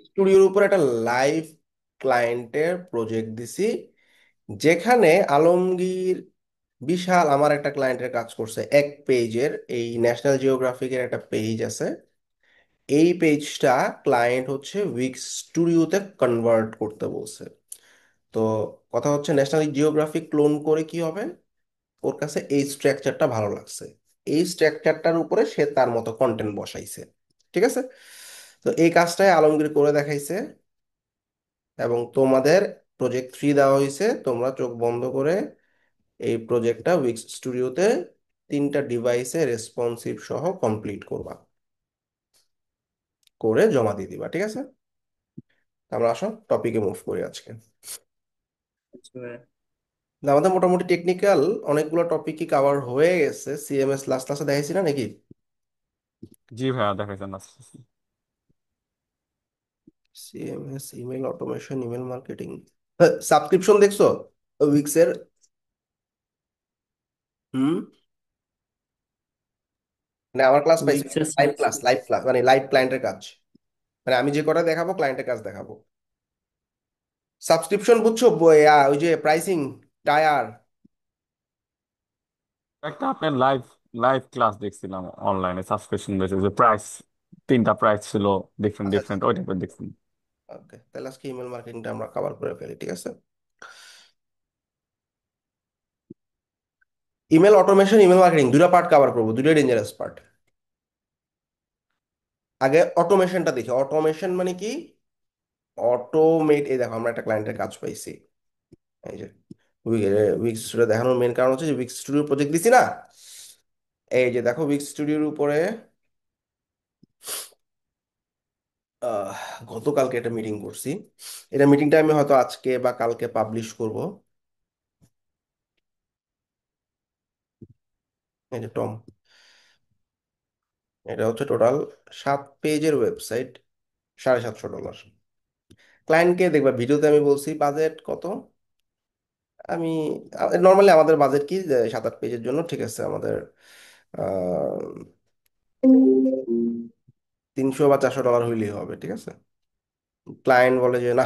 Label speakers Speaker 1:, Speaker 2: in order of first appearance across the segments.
Speaker 1: স্টুডিওর উপর একটা লাইভ ক্লায়েন্টের প্রজেক্ট দিছি, যেখানে আলমগীর বিশাল আমার একটা ক্লায়েন্টের কাজ করছে এক পেজের। এই ন্যাশনাল জিওগ্রাফিকের একটা পেজ আছে, এই পেজটা ক্লায়েন্ট হচ্ছে উইক্স স্টুডিওতে কনভার্ট করতে বলছে। তো কথা হচ্ছে ন্যাশনাল জিওগ্রাফিক ক্লোন করে কি হবে, ওর কাছে এই স্ট্রাকচারটা ভালো লাগছে, এই স্ট্রাকচারটার উপরে সে তার মতো কন্টেন্ট বসাইছে। ঠিক আছে, তো এই কাজটাই আলমগীর করে দেখাইছে, এবং তোমাদের প্রজেক্ট 3 দেওয়া হয়েছে, তোমরা চোখ বন্ধ করে এই প্রজেক্টটা উইক্স স্টুডিওতে 3টা ডিভাইসে রেসপন্সিভ সহ কমপ্লিট করবা, করে জমা দিয়ে দিবা। ঠিক আছে, আমরা আসো টপিকে মুভ করি আজকে। না, আমাদের মোটামুটি টেকনিক্যাল অনেকগুলো টপিকই কভার হয়ে গেছে, সিএমএস লাস্ট ক্লাসে দেখাইছি না নাকি?
Speaker 2: জি ভাইয়া, দেখাইছেন না।
Speaker 1: CMS, email automation, email marketing, subscription দেখছো উইক্সের? হুম, মানে আমার ক্লাস পাইছি,
Speaker 2: উইক্সের
Speaker 1: লাইভ ক্লাস, লাইভ ক্লাস মানে লাইভ ক্লায়েন্টের কাজ, মানে আমি যে কটা দেখাবো ক্লায়েন্টের কাজ দেখাবো। সাবস্ক্রিপশন বুঝছো, ওই যে প্রাইসিং টায়ার।
Speaker 2: একটা আপনার লাইভ লাইভ ক্লাস দেখছিলাম অনলাইনে, সাবস্ক্রিপশন বেসিস, যে প্রাইস, তিনটা প্রাইস ছিল, ডিফারেন্ট
Speaker 1: আচ্ছা আচ্ছা,
Speaker 2: ডিফারেন্ট, ওই টাইপের দেখছিলাম।
Speaker 1: ওকে, তাহলে আজকে ইমেল মার্কেটিংটা আমরা কভার করে ফেলি। ঠিক আছে, ইমেল অটোমেশন, ইমেল মার্কেটিং দুটো পার্ট কভার করবো, দুটোই ডেঞ্জারাস পার্ট। আগে অটোমেশনটা দেখি। অটোমেশন মানে কি? অটোমেট, এই দেখো আমরা একটা ক্লায়েন্টের কাজ পাইছি, এই যে উইক্স স্টুডিও দেখানোর মেন কারণ হচ্ছে যে উইক্স স্টুডিও প্রজেক্ট দিছি না, এই যে দেখো উইক্স স্টুডিওর উপরে আহ, গতকালকে একটা মিটিং করছি। এটা মিটিংটা আমি হয়তো আজকে বা কালকে পাবলিশ করব। এই যে টম, এটা হচ্ছে টোটাল 7 পেজের ওয়েবসাইট, $750। ক্লায়েন্টকে দেখবা ভিডিওতে আমি বলছি বাজেট কত। আমি নর্মালি আমাদের বাজেট কি, যে 7-8 পেজের জন্য ঠিক আছে আমাদের 300 বা 400 ডলার হইলেই হবে। ঠিক আছে, ক্লায়েন্ট বলে যে না,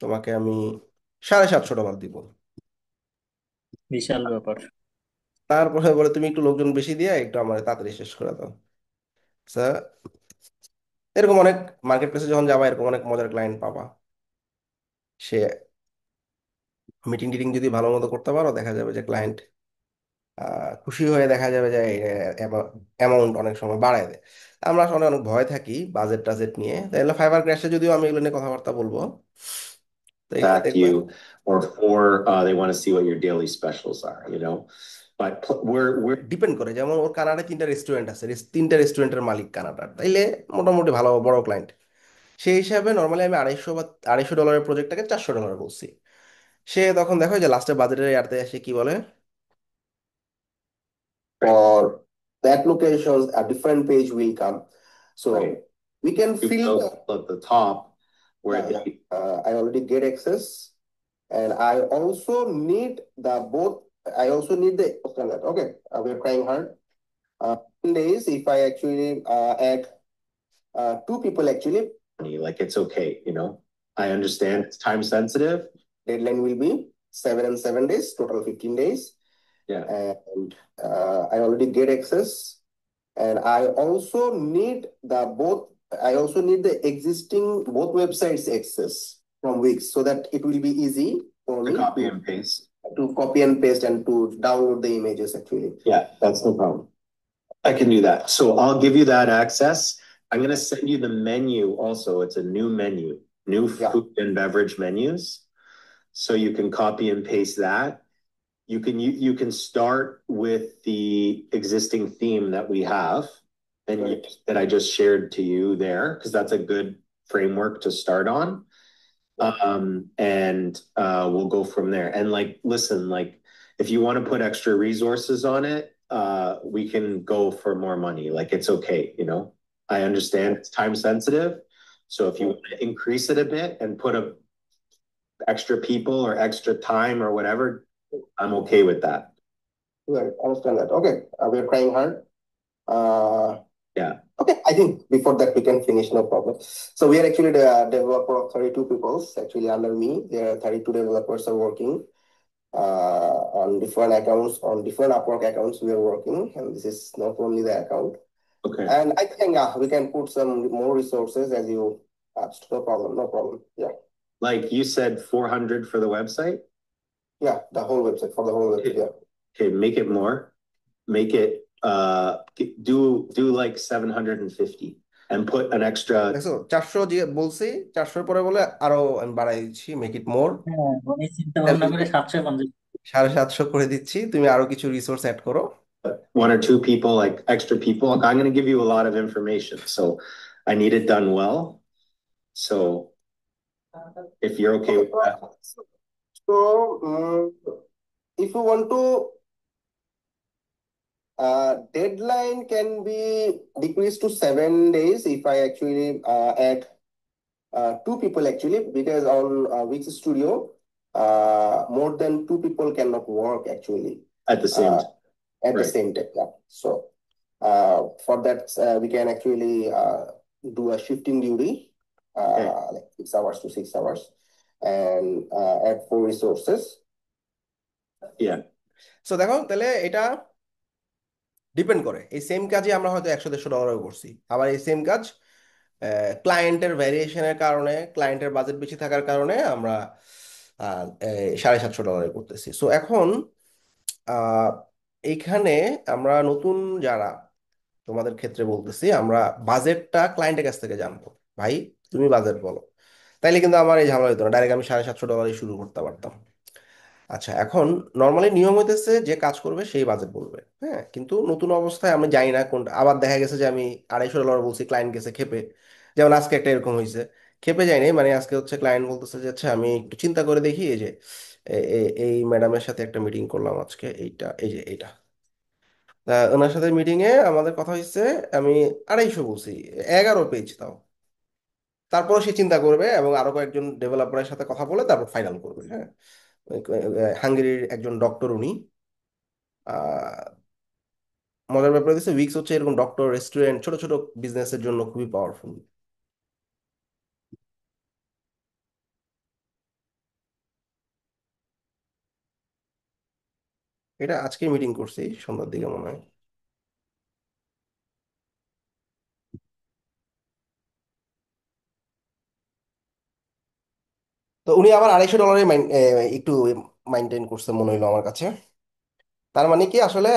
Speaker 1: তোমাকে আমি $750 দিব।
Speaker 3: বিশাল ব্যাপার।
Speaker 1: তারপরে বলে তুমি একটু লোকজন বেশি দিয়ে একটু আমার তাড়াতাড়ি শেষ করে দাও। স্যার, এরকম অনেক মার্কেট প্লেসে যখন যাবা এরকম অনেক মজার ক্লায়েন্ট পাবা। সে মিটিং টিটিং যদি ভালো মতো করতে পারো, দেখা যাবে যে ক্লায়েন্ট খুশি হয়ে, দেখা যাবে যে অ্যামাউন্ট অনেক সময় বাড়ায় দেয়। আমরা আসলে অনেক ভয় থাকি বাজেট টাজেট নিয়ে, তাহলে ফাইবার ক্র্যাশে যদিও আমি এগুলো নিয়ে কথাবার্তা বলবো। তো এখানে
Speaker 4: back to
Speaker 1: দেখবা
Speaker 4: you, or they want to see what your daily specials are, you know. But we're
Speaker 1: depend করে, যেমন ওর কানাডায় 3টা রেস্টুরেন্ট আছে, 3টা রেস্টুরেন্টের মালিক কানাডার, তাইলে মোটামুটি ভালো বড় ক্লায়েন্ট। সেই হিসাবে নর্মালি আমি $250 প্রজেক্টটাকে $400 বলছি। সে তখন দেখো যে লাস্টে বাজেটের ইয়ারতে এসে কি বলে, for that locations a different page will come, so
Speaker 4: right.
Speaker 1: we can
Speaker 4: You
Speaker 1: filter.
Speaker 4: go at the top where
Speaker 1: Yeah, I already get access, and I also need the both. I also need the standard. Okay, we're trying hard. 10 days. If I actually add 2 people, actually,
Speaker 4: like it's okay, you know. I understand it's time sensitive.
Speaker 1: deadline will be 7 and 7 days, total 15 days.
Speaker 4: Yeah.
Speaker 1: And I already get access, and I also need the existing both websites access from Wix, so that it will be easy for
Speaker 4: To
Speaker 1: me
Speaker 4: copy and paste.
Speaker 1: to copy and paste and to download the images actually.
Speaker 4: Yeah, that's no problem. I can do that. So I'll give you that access. I'm going to send you the menu also. It's a new menu, new
Speaker 1: Yeah.
Speaker 4: food and beverage menus. So you can copy and paste that. You can start with the existing theme that we have and
Speaker 1: Right.
Speaker 4: that I just shared to you there, because that's a good framework to start on. And we'll go from there. And like, listen, like if you want to put extra resources on it, we can go for more money. Like it's okay, you know. I understand it's time sensitive. So if you want to increase it a bit and put a extra people or extra time or whatever, I'm okay with that.
Speaker 1: Right, understand that. Okay, we're trying hard.
Speaker 4: Yeah.
Speaker 1: Okay, I think before that we can finish, no problem. So we are actually the developer of 32 people. Actually, under me, there are 32 developers are working on different accounts, on different Upwork accounts we are working, and this is not only the account.
Speaker 4: Okay.
Speaker 1: And I think we can put some more resources as you asked. No problem, no problem. Yeah,
Speaker 4: Like you said, 400 for the website?
Speaker 1: yeah, the whole website, for the whole website, yeah.
Speaker 4: Okay, make it more. Make it do like 750 and put an extra.
Speaker 1: দেখো 400 যে বলছি, 400 পরে বলে আরো আমি বাড়াই দিচ্ছি, make it মোর,
Speaker 3: হ্যাঁ উনি চিন্তা ভাবনা করে 750।
Speaker 1: 750 করে দিচ্ছি, তুমি আরো কিছু রিসোর্স অ্যাড করো।
Speaker 4: One or two people, like extra people. I'm going to give you a lot of information, so I need it done well. So if you're okay with that.
Speaker 1: So if you want to, deadline can be decreased to 7 days if I actually add two people actually, because on Wix Studio, more than two people cannot work actually
Speaker 4: At the same time.
Speaker 1: at the
Speaker 4: Right.
Speaker 1: same time. Yeah. So for that, we can actually do a shifting duty,
Speaker 4: Okay.
Speaker 1: like 6 hours to 6 hours, and add four resources.
Speaker 4: Yeah.
Speaker 1: So দেখো তাহলে এটা depend করে, এই same কাজই আমরা হয়তো 100-150 ডলারও করছি, আবার এই সেম কাজ ক্লায়েন্টের ভ্যারিয়েশনের কারণে, ক্লায়েন্টের বাজেট বেশি থাকার কারণে আমরা 750 ডলারে করতেছি। সো এখন আহ, এইখানে আমরা নতুন যারা, তোমাদের ক্ষেত্রে বলতেছি, আমরা বাজেটটা ক্লায়েন্টের কাছ থেকে জানবো। ভাই তুমি বাজেট বলো, তাইলে কিন্তু আমার এই ঝামেলা হতো না, ডাইরেক্ট আমি 750 ডলারে শুরু করতে পারতাম। আচ্ছা, এখন নর্মালি নিয়ম হইতেছে যে কাজ করবে সেই বাজেট বলবে, হ্যাঁ, কিন্তু নতুন অবস্থায় আমি জানি না কোনটা, আবার দেখা গেছে যে আমি 250 ডলার বলছি, ক্লায়েন্ট গেছে খেপে। যেমন আজকে একটা এরকম হয়েছে, খেপে যায়নি, মানে আজকে হচ্ছে ক্লায়েন্ট বলতেছে যে আচ্ছা আমি একটু চিন্তা করে দেখি, এই যে এই ম্যাডামের সাথে একটা মিটিং করলাম আজকে, এইটা এই যে এইটা, তা ওনার সাথে মিটিং এ আমাদের কথা হয়েছে, আমি 250 বলছি, 11 পেজ তাও। তারপর সে চিন্তা করবে এবং আরো কয়েকজন ডেভেলপারের সাথে কথা বলে তারপর ফাইনাল করবে, হ্যাঁ। হাঙ্গেরির একজন ডক্টর উনি, আহ, মজার ব্যাপার হচ্ছে উইক্স হচ্ছে এরকম ডক্টর, রেস্টুরেন্ট, ছোট ছোট বিজনেসের জন্য খুবই পাওয়ারফুল। এটা আজকে মিটিং করছি সন্ধ্যার দিকে মনে হয়। তো উনি আবার 250 ডলারে একটু মাইনটেন করছে মনে হইলো আমার কাছে। তার মানে কি আসলে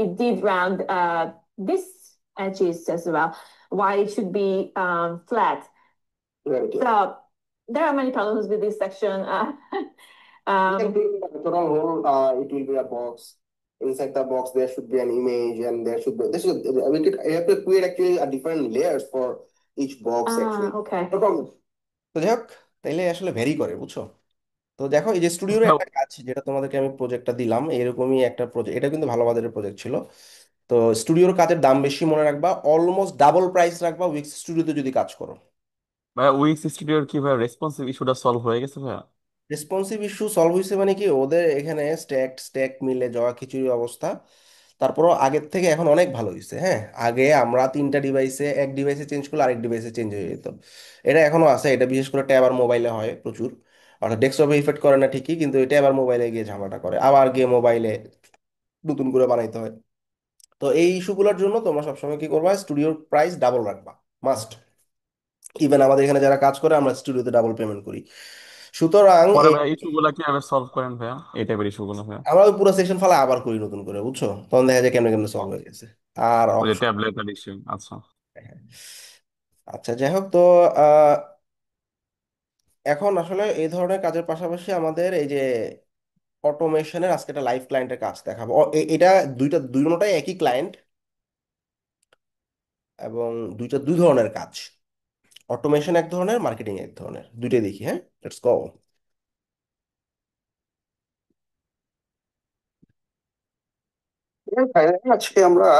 Speaker 5: It did round this edges as well. Why it should be flat. So there are many problems with this section.
Speaker 1: Total whole, it will be a box. Inside the box, there should be an image, and there should be this is we could you have to create actually a different layers for each box actually.
Speaker 5: Okay.
Speaker 1: No problem. তো যাই হোক, তাইলে আসলে vary করে, বুঝছো? তো দেখো এই যে স্টুডিওর
Speaker 2: হ্যাঁ,
Speaker 1: একটা কাজ, যেটা তোমাদেরকে আমি প্রজেক্টটা দিলাম, এরকমই একটা প্রজেক্ট, এটা কিন্তু ভালো বাজারের প্রজেক্ট ছিল। তো স্টুডিওর কাজের দাম বেশি মনে রাখবা, অলমোস্ট ডাবল প্রাইস রাখবা উইক্স স্টুডিওতে যদি কাজ করো।
Speaker 2: ভাইয়া উইক্স স্টুডিওর কি ভাইয়া রেসপন্সিভ ইস্যুটা সলভ হয়ে গেছে ভাইয়া?
Speaker 1: রেসপন্সিভ ইস্যু সলভ হয়েছে মানে কি, ওদের এখানে স্ট্যাক স্ট্যাক মিলে জগা খিচুড়ি অবস্থা। তারপরও আগের থেকে এখন অনেক ভালো হয়েছে, হ্যাঁ। আগে আমরা 3টা ডিভাইসে, এক ডিভাইসে চেঞ্জ করলে আরেক ডিভাইসে চেঞ্জ হয়ে যেত। এটা এখনো আছে, এটা বিশেষ করে ট্যাব আর মোবাইলে হয় প্রচুর। অর্থাৎ ডেস্কটপে ইফেক্ট করে না ঠিকই, কিন্তু এটা আবার মোবাইলে গিয়ে ঝামেলাটা করে, আবার গিয়ে মোবাইলে নতুন করে বানাইতে হয়। তো এই ইস্যুগুলোর জন্য তোমরা সবসময় কি করবা, স্টুডিওর প্রাইস ডাবল রাখবা, মাস্ট। ইভেন আমাদের এখানে যারা কাজ করে আমরা স্টুডিওতে ডাবল পেমেন্ট করি। সুতরাং
Speaker 2: পরে ভাইয়া ইস্যুগুলা কিভাবে সলভ করেন ভাইয়া, এই টাইপের ইস্যুগুলো ভাইয়া?
Speaker 1: আমরা ওই পুরো সেকশন ফালা আবার করি নতুন করে, বুঝছো? তখন দেখা যায় কেমনে কেমনে সলভ হয়ে গেছে। আর
Speaker 2: ওই যে ট্যাবলেট আর ইস্যু, আচ্ছা।
Speaker 1: আচ্ছা, যাই হোক, তো আহ, এখন আসলে এই ধরনের কাজের পাশাপাশি আমাদের এই যে অটোমেশনের আজকে একটা লাইভ ক্লায়েন্টের কাজ দেখাবো। এটা দুইটাই একই ক্লায়েন্ট, এবং দুইটা দুই ধরনের কাজ। অটোমেশন এক ধরনের, মার্কেটিং এক ধরনের, দুইটাই দেখি, হ্যাঁ, লেটস গো। আজকে আমরা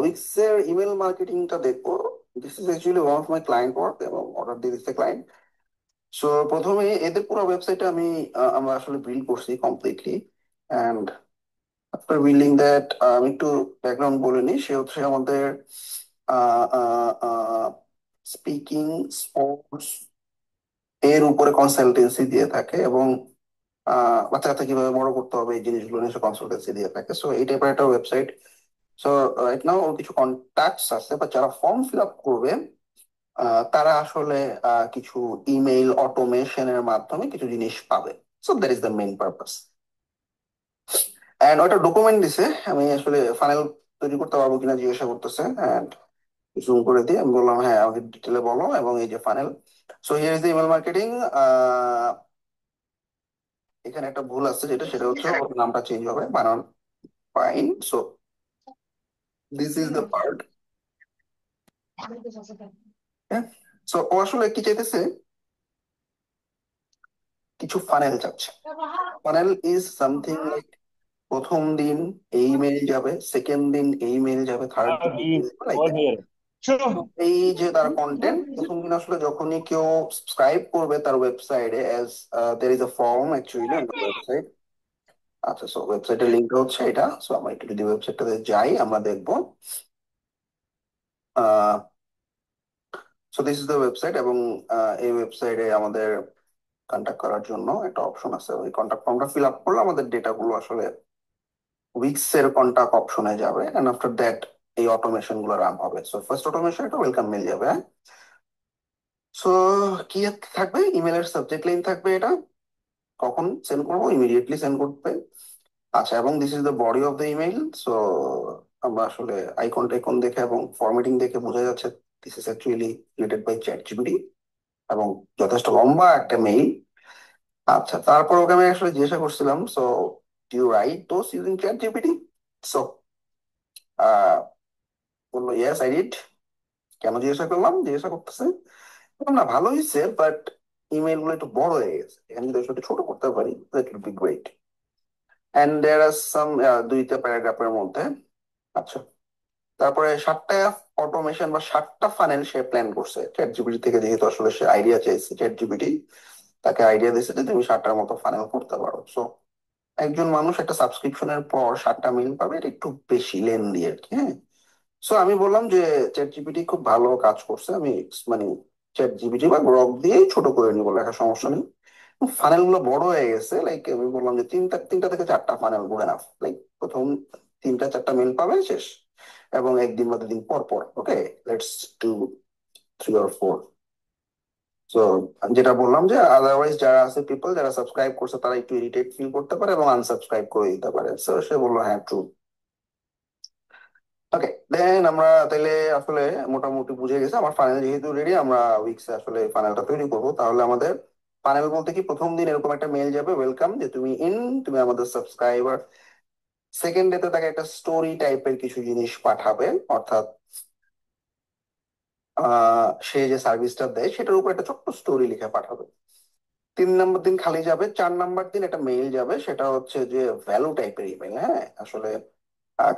Speaker 1: উইক্স এর ইমেল মার্কেটিংটা দেখবো। This is actually one of my client work, এবং অর্ডার দিয়ে দিচ্ছে ক্লায়েন্ট। সো প্রথমে এদের পুরো ওয়েবসাইটটা আমরা আসলে বিল্ড করছি completely. And after building that, আমি একটু ব্যাকগ্রাউন্ড বলে নিই। সে হচ্ছে আমাদের
Speaker 6: স্পিকিং, স্পোর্টস এর উপরে কনসালটেন্সি দিয়ে থাকে, এবং বাচ্চা কাচ্চা কিভাবে বড় করতে হবে এই জিনিসগুলো নিয়ে কনসালটেন্সি দিয়ে থাকে। সো এই টাইপের একটা ওয়েবসাইট। সো রাইট নাও ওর কিছু কন্ট্যাক্টস আছে, বা যারা ফর্ম ফিল আপ করবে তারা আসলে কিছু ইমেইল অটোমেশনের মাধ্যমে কিছু জিনিস পাবে। So that is the main purpose. And ওটা ডকুমেন্ট দিছে, আমি আসলে ফাইনাল তৈরি করতে পারবো কিনা জিজ্ঞাসা করতেছে, এন্ড জুম করে দিয়ে আমি বললাম হ্যাঁ আমাকে ডিটেলে বলো, এবং এই যে final. So here is the email marketing. এখানে একটা ভুল আছে, সেটা হচ্ছে ওর নামটা চেঞ্জ হবে, বানান fine. So this is the part. So ও আসলে কি চাইতেছে, কিছু ফানেল চাচ্ছে। ফানেল ইজ সামথিং লাইক প্রথম দিন এই মেল যাবে, সেকেন্ড দিন এই মেল যাবে, থার্ড দিন এই mail যাবে, লাইক
Speaker 2: Over
Speaker 6: দ্যাট।
Speaker 2: here.
Speaker 6: এই যে তার কন্টেন্ট প্রথম দিন আসলে যখনই কেউ সাবস্ক্রাইব করবে তার ওয়েবসাইটে, as there is a form actually on the website. আচ্ছা, সো ওয়েবসাইটের লিঙ্কটা হচ্ছে এটা। সো আমরা একটু যদি ওয়েবসাইটটাতে যাই আমরা দেখবো। So this is the website, এবং এই ওয়েবসাইটে আমাদের কন্ট্যাক্ট করার জন্য একটা অপশন আছে। ওই কন্ট্যাক্ট ফর্মটা ফিল আপ করলে আমাদের ডেটাগুলো আসলে উইক্স এর কন্ট্যাক্ট অপশনে যাবে, এন্ড আফটার দ্যাট এই অটোমেশন গুলো রান হবে। সো ফার্স্ট অটোমেশন একটা ওয়েলকাম মেল যাবে। সো কি থাকবে, ইমেলের সাবজেক্ট লাইন থাকবে, এটা কখন সেন্ড করবো, ইমিডিয়েটলি সেন্ড করতে। আচ্ছা, এবং this is the body of the email. So আমরা আসলে আইকন টাইকন দেখে এবং ফরম্যাটিং দেখে বোঝা যাচ্ছে this is actually created by ChatGPT, এবং যথেষ্ট লম্বা একটা মেইল। আচ্ছা, তারপর ওকে আমি আসলে জিজ্ঞাসা করছিলাম, so do you write those using ChatGPT? So বললো ইয়েস আই ডিড। কেন জিজ্ঞাসা করলাম, জিজ্ঞাসা করতেছে, বললাম, না ভালো হয়েছে, বাট ইমেল গুলো একটু বড় হয়ে গেছে, এখানে যদি একটু ছোট করতে পারি that will be great. And there are some দুইটা প্যারাগ্রাফের মধ্যে। আচ্ছা, তারপরে 7টা অটোমেশন বা 7টা ফানেল সে প্ল্যান করছে চ্যাট জিপিটি থেকে, যেহেতু আসলে সে আইডিয়া চাইছে, চ্যাট জিপিটি তাকে আইডিয়া দিয়েছে যে তুমি 7টার মতো ফানেল করতে পারো। সো একজন মানুষ একটা সাবস্ক্রিপশনের পর 7টা মেইল পাবে, এটা একটু বেশি লেন্দি আর কি। হ্যাঁ, সো আমি বললাম যে চ্যাট জিপিটি খুব ভালো কাজ করছে, আমি মানে চ্যাট জিপিটি বা গ্রক দিয়েই ছোট করে নিবো, লেখা সমস্যা নেই। ফানেল গুলো বড় হয়ে গেছে, লাইক আমি বললাম যে তিনটা থেকে 4টা ফানেল গুড এনাফ। লাইক প্রথম 3টা 4টা মেল পাবে শেষ, এবং একদিন বা দুদিন পর পর। ওকে, লেটস ডু 3 or 4। তো যেটা বললাম যে আদারওয়াইজ যারা আছে পিপল যারা সাবস্ক্রাইব করছে তারা একটু ইরিটেট ফিল করতে পারে এবং আনসাবস্ক্রাইব করে দিতে পারে। সো সে বললো হ্যাঁ ট্রু। ওকে, দেন আমরা তাহলে আসলে মোটামুটি বুঝে গেছে আমার ফাইনাল যেহেতু রেডি, আমরা উইক্সে আসলে ফাইনালটা তৈরি করবো। তাহলে আমাদের ফাইনাল বলতে কি, প্রথম দিন এরকম একটা মেল যাবে, ওয়েলকাম, যে তুমি তুমি আমাদের সাবস্ক্রাইবার। সেকেন্ড ডেতে তাকে একটা স্টোরি টাইপের কিছু জিনিস পাঠাবে, অর্থাৎ সে যে সার্ভিসটা দেয় সেটার উপর একটা ছোট্ট স্টোরি লিখে পাঠাবে। 3 নম্বর দিন খালি যাবে। 4 নম্বর দিন একটা মেইল যাবে, সেটা হচ্ছে যে ভ্যালু টাইপের ইমেল। হ্যাঁ, আসলে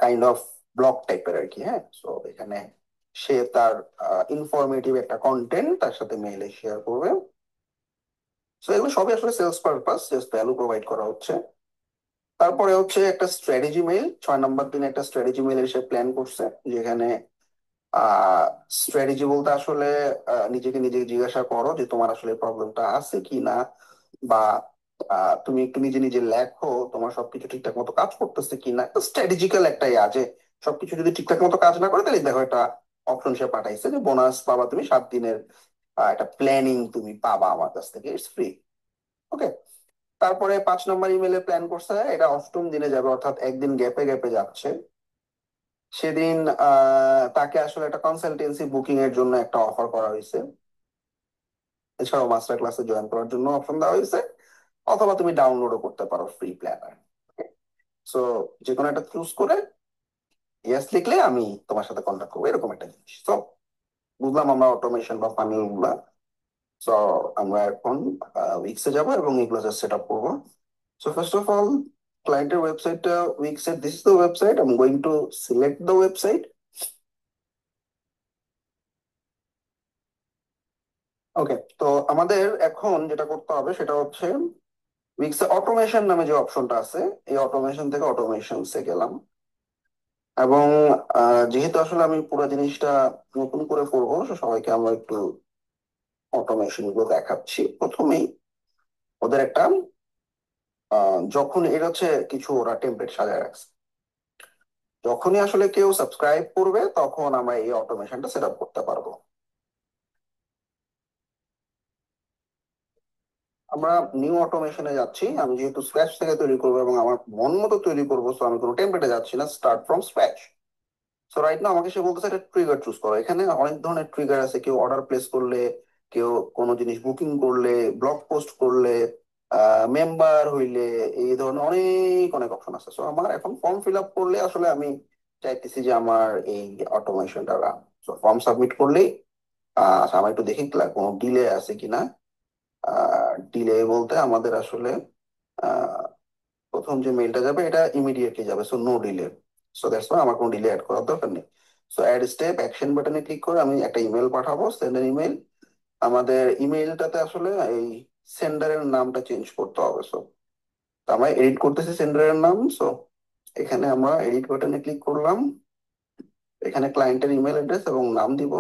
Speaker 6: কাইন্ড অফ ব্লগ টাইপের আর কি। হ্যাঁ, সো এখানে সে তার ইনফরমেটিভ একটা কন্টেন্ট তার সাথে মেইলে শেয়ার করবে। সো এগুলো সবই আসলে sales purpose, just value provide করা হচ্ছে। তারপরে হচ্ছে একটা স্ট্র্যাটেজি মেইল। 6 নম্বর দিনে একটা স্ট্র্যাটেজি মেইল সে প্ল্যান করছে, যেখানে স্ট্র্যাটেজি বলতে আসলে নিজেকে নিজে জিজ্ঞাসা করো যে তোমার আসলে প্রবলেমটা আছে কি না, বা তুমি একটু নিজে নিজে লেখো তোমার সবকিছু ঠিকঠাক মতো কাজ করতেছে কিনা। স্ট্র্যাটেজিক্যাল একটাই আছে, সবকিছু যদি ঠিকঠাক মতো কাজ না করে তাহলে দেখো একটা অপশন সে পাঠাইছে যে বোনাস পাবা তুমি 7 দিনের, একটা প্ল্যানিং তুমি পাবা আমার কাছ থেকে, ইটস ফ্রি। ওকে, তারপরে 5 নম্বর ইমেলে প্ল্যান করছে, এটা 8ম দিনে যাবে, অর্থাৎ একদিন গ্যাপে গ্যাপে যাচ্ছে। সেদিন তাকে আসলে একটা কনসালটেন্সি বুকিং এর জন্য একটা অফার করা হয়েছে, এছাড়াও মাস্টার ক্লাসে জয়েন করার জন্য অপশন দেওয়া হয়েছে, অথবা তুমি ডাউনলোডও করতে পারো ফ্রি প্ল্যানার। সো যে কোনো একটা চুজ করে ইয়েস লিখলে আমি তোমার সাথে কন্ট্যাক্ট করবো, এরকম একটা জিনিস। তো বুঝলাম আমরা অটোমেশন বা ফানেল গুলা। সো আমরা এখন উইক্সে যাবো এবং এগুলো সেট আপ করবো। সো ফার্স্ট অফ অল, ক্লায়েন্টের ওয়েবসাইটটা উইক্সের, this is the website, I am going to select the website. Okay, তো আমাদের এখন যেটা করতে হবে সেটা হচ্ছে উইক্সে অটোমেশন নামে যে অপশনটা আছে, এই অটোমেশন থেকে অটোমেশনসে গেলাম। এবং যেহেতু আসলে আমি পুরো জিনিসটা নতুন করে করবো, so সবাইকে আমরা একটু অটোমেশন গুলো দেখাচ্ছি। প্রথমেই ওদের একটা যখন এটা হচ্ছে কিছু ওরা টেমপ্লেট সাজায় রাখছে, যখনই আসলে কেউ সাবস্ক্রাইব করবে তখন আমরা এই অটোমেশনটা সেট আপ করতে পারবো। আমরা নিউ অটোমেশনে যাচ্ছি। আমি যেহেতু স্ক্র্যাচ থেকে তৈরি করবো এবং আমার মন মতো তৈরি করবো, সো আমি কোনো টেমপ্লেটে যাচ্ছি না, start from scratch. So right না আমাকে সে বলতেছে একটা ট্রিগার চুজ করো। এখানে অনেক ধরনের ট্রিগার আছে, কেউ অর্ডার প্লেস করলে, কেউ কোনো জিনিস বুকিং করলে, ব্লগ পোস্ট করলে, মেম্বার হইলে, এই ধরনের অনেক অনেক অপশন আছে। সো আমার এখন ফর্ম ফিল আপ করলে আসলে আমি চাইতেছি যে আমার এই অটোমেশনটা রান। সো ফর্ম সাবমিট করলেই আচ্ছা, আমার একটু দেখি কোনো ডিলে আছে কিনা। ডিলে বলতে আমাদের আসলে আহ, প্রথম যে মেইলটা যাবে এটা ইমিডিয়েটলি যাবে, so no delay. So that's why আমার কোনো ডিলে অ্যাড করার দরকার নেই। সো অ্যাড স্টেপ অ্যাকশন বাটনে ক্লিক করে আমি একটা ইমেল পাঠাবো, সেন্ড এন ইমেল। আমাদের ইমেইলটাতে আসলে এই সেন্ডারের নামটা চেঞ্জ করতে হবে। সো আমরা এডিট করতেছি সেন্ডারের নাম। সো এখানে আমরা এডিট বাটনে ক্লিক করলাম, এখানে ক্লায়েন্টের ইমেল অ্যাড্রেস এবং নাম দিব।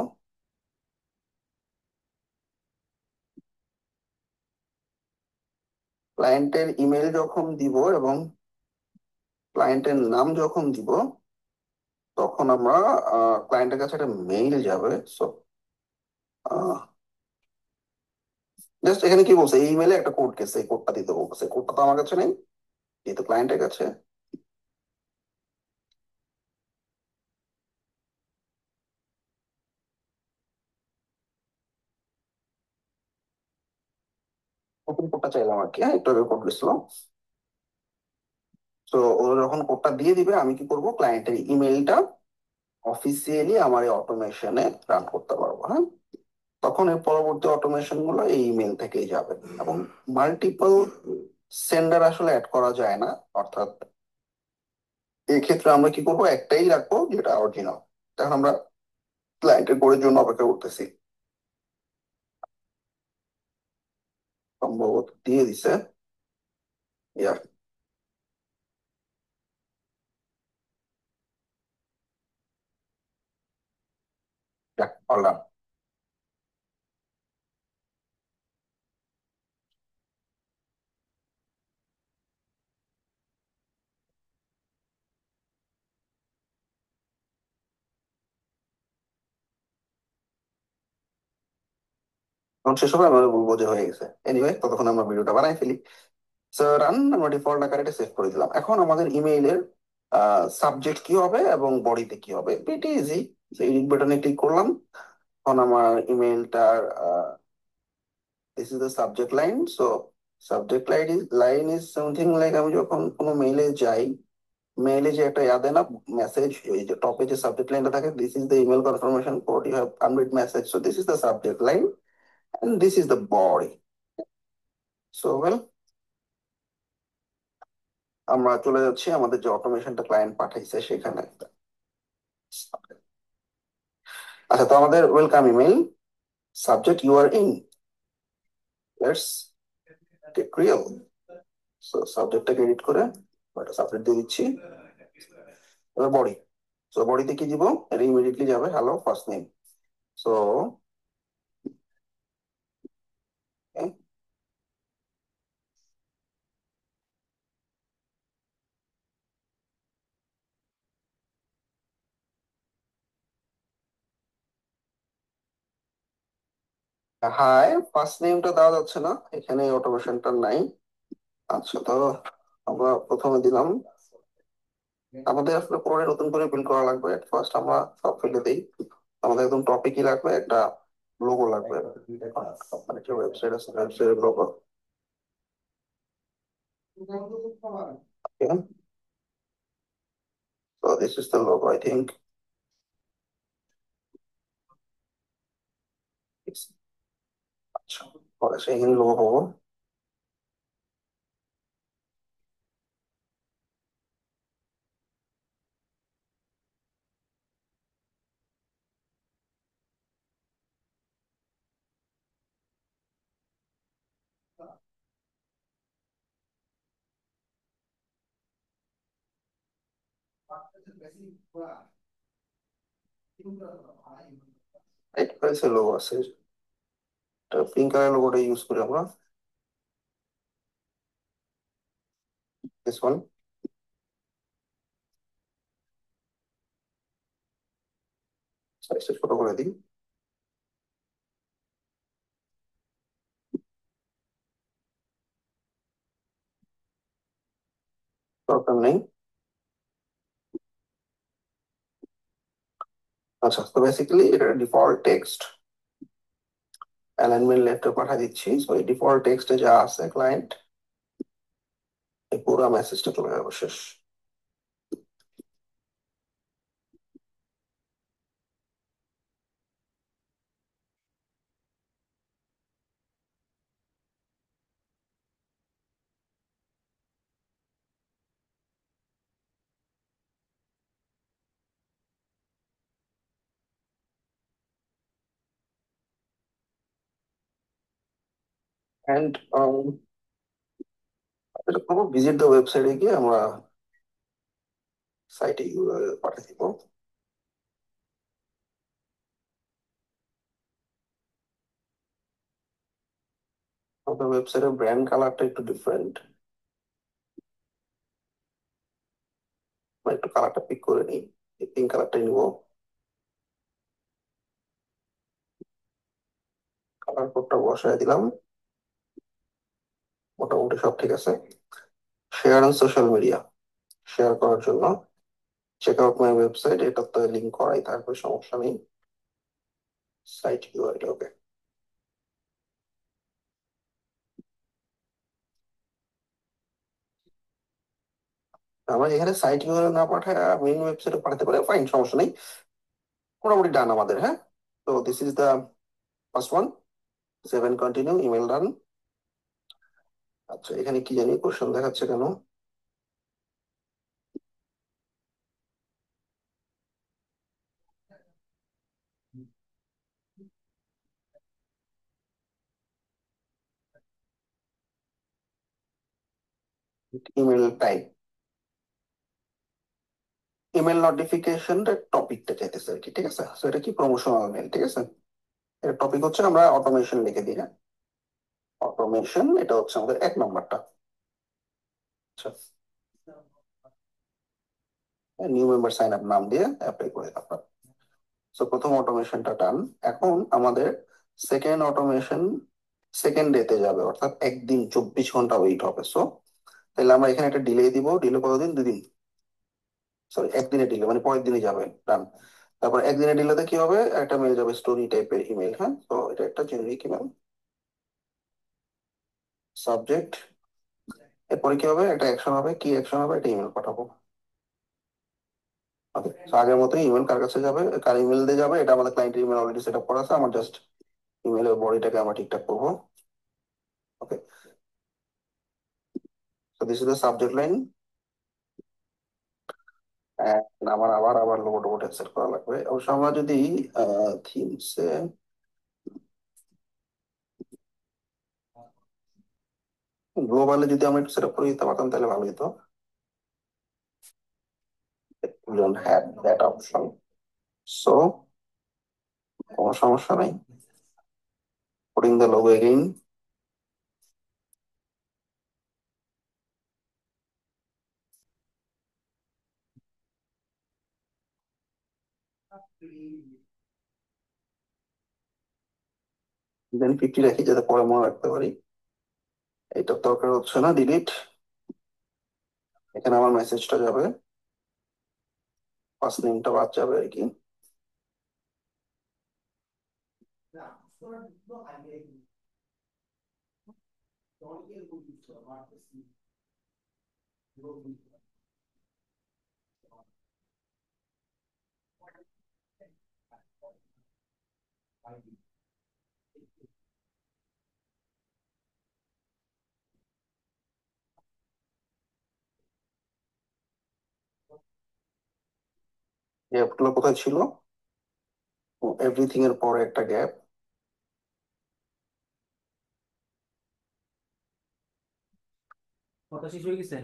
Speaker 6: ক্লায়েন্টের ইমেল যখন দিব এবং ক্লায়েন্টের নাম যখন দিব, তখন আমরা ক্লায়েন্টের কাছে একটা মেইল যাবে। সো জাস্ট এখানে কি বলছে, এই ইমেলে একটা কোড গেছে, এই কোডটা দিতে বলছে। কোডটা তো আমার কাছে নেই, যেহেতু ক্লায়েন্টের কাছে। নতুন কোডটা চাইলাম আর কি, হ্যাঁ একটু আগে কোড গেছিল। তো ও যখন কোডটা দিয়ে দিবে, আমি কি করব, ক্লায়েন্টের ইমেলটা অফিসিয়ালি আমার এই অটোমেশনে রান করতে পারবো। হ্যাঁ, তখন এর পরবর্তী অটোমেশন গুলো এই ইমেল থেকেই যাবে। এবং মাল্টিপল সেন্ডার আসলে অ্যাড করা যায় না, অর্থাৎ এই ক্ষেত্রে আমরা কি করবো, একটাই রাখবো যেটা অরিজিনাল। এখন আমরা ক্লায়েন্টের কোডের জন্য অপেক্ষা করতেছি, সম্ভবত দিয়ে দিছে। ইয়া, পারলাম। যখন শেষ হবে আমরা বলবো যে হয়ে গেছে। এনিওয়ে ততক্ষণ আমরা ভিডিওটা বানাই ফেলি। সো রান, আমরা ডিফল্ট আকারে এটা সেভ করে দিলাম। এখন আমাদের ইমেইলের সাবজেক্ট কি হবে এবং বডিতে কি হবে, এটি ইজি। এডিট বাটনে ক্লিক করলাম। এখন আমার ইমেইলটার this is the subject line. So subject line is something like, আমি যখন কোনো মেইলে যাই, মেইলে যে একটা ইয়াদ না মেসেজ, ওই যে টপে যে সাবজেক্ট লাইনটা থাকে, this is the email confirmation code you have unread message. So this is the subject line and this is the body. So well, আমরা চলে যাচ্ছি আমাদের যে অটোমেশনটা ক্লায়েন্ট পাঠাইছে সেখানে। আচ্ছা, তো আমাদের welcome email, subject you are in, let's get real. So সাবজেক্টটাকে এডিট করে একটা সাবজেক্ট দিয়ে দিচ্ছি, এবার বডি। সো বডিতে কি দিব, এটা ইমিডিয়েটলি যাবে hello first name. So hi, first নেমটা দেওয়া যাচ্ছে না এখানে, অটোমেশনটা নাই। আচ্ছা, তো আমরা প্রথমে দিলাম। আমাদের আসলে পরে নতুন করে বিল করা লাগবে। ফার্স্ট আমরা সব ফেলে দিই। আমাদের একদম টপিকই লাগবে, একটা লোগো লাগবে, মানে যে ওয়েবসাইট আছে ওয়েবসাইটের logo. Okay, so this is the logo, I think. আচ্ছা, পরে সেখানে লোগো পাবো। রাইট, প্রাইসের লোগো আছে, পিঙ্ক কালার লোগোটা ইউজ করি আমরা, দিস ওয়ান। সাইজটা ছোট করে দিই। দরকার নেই। আচ্ছা, তো বেসিক্যালি এটা ডিফল্ট টেক্সট, অ্যালাইনমেন্ট লেফটে পাঠিয়ে দিচ্ছি। সো এই ডিফল্ট টেক্সটে যা আছে ক্লায়েন্ট, এই পুরো মেসেজটা চলে যাবে শেষ। অ্যান্ড এটা করবো, ভিজিট দ্য ওয়েবসাইটে গিয়ে আমরা সাইটে ইউআরএল পাঠিয়ে দিব। আমাদের ওয়েবসাইটের ব্র্যান্ড কালারটা একটু ডিফারেন্ট, একটু কালারটা পিক করে নিই, এই পিঙ্ক কালারটাই নিবো। কালার কোডটা বসায় দিলাম, মোটামুটি সব ঠিক আছে। Share on social media, share করার জন্য চেক আউট মাই ওয়েবসাইট, এটা তো লিঙ্ক করাই থাকবে, সমস্যা নেই। সাইট ইউআরএল, ওকে। আমরা এখানে সাইট ইউআরএল না পাঠায় মেইন ওয়েবসাইটে পাঠাতে পারে, ফাইন, সমস্যা নেই। মোটামুটি ডান আমাদের, হ্যাঁ। তো this is the first one, save and continue, email done. আচ্ছা, এখানে কি জানি কোশ্চেন দেখাচ্ছে কেন? ইমেল টাইপ, ইমেল নোটিফিকেশন টপিকটা চাইতেছে আর কি, ঠিক আছে। তো এটা কি প্রমোশনাল মেল, ঠিক আছে। এর টপিক হচ্ছে, আমরা অটোমেশন লিখে দিই, হ্যাঁ, অটোমেশন, এটা হচ্ছে আমাদের 1 নম্বরটা। আচ্ছা, নিউ মেম্বার সাইন আপ নাম দিয়ে অ্যাপ্লাই করে আপনার। সো প্রথম অটোমেশনটা ডান। এখন আমাদের সেকেন্ড অটোমেশন সেকেন্ড ডেতে যাবে, অর্থাৎ একদিন 24 ঘন্টা ওয়েট হবে। সো তাহলে আমরা এখানে একটা ডিলে দিব, ডিলে কতদিন? 2 দিন, সরি, একদিনে ডিলে, মানে পরের দিনই যাবে, ডান। তারপর একদিনে ডিলেতে কি হবে? একটা মেল যাবে, স্টোরি টাইপের ইমেল, হ্যাঁ। তো এটা একটা জেনারিক ইমেল, সাবজেক্ট। এরপরে কি হবে? একটা অ্যাকশন হবে, কি অ্যাকশন হবে? একটা ইমেল পাঠাবো। ওকে, তো আগের মতোই ইমেল কার কাছে যাবে, কার ইমেল দিয়ে যাবে, এটা আমাদের ক্লায়েন্টের ইমেল অলরেডি সেট আপ করা আছে, আমার জাস্ট ইমেলের বডিটাকে আমরা ঠিকঠাক করবো। Okay, so this is the subject line. আমার আবার আবার লোগো টোগো সেট করা লাগবে। অবশ্য আমরা যদি থিমসে গ্লোবালে যদি আমরা একটু সেট আপ করে দিতে পারতাম তাহলে ভালো হতো। We don't have that option, so কোনো সমস্যা নাই। Putting the logo again. Then 50 রাখি যাতে পরে মনে রাখতে পারি। এটা দরকার হচ্ছে না, ডিলিট। এখানে আমার মেসেজটা যাবে, ফার্স্ট নেমটা বাদ যাবে আর কি। গ্যাপগুলো কোথায় ছিল? এভরিথিং এর পরে একটা গ্যাপ।
Speaker 3: কথা শেষ হয়ে গেছে।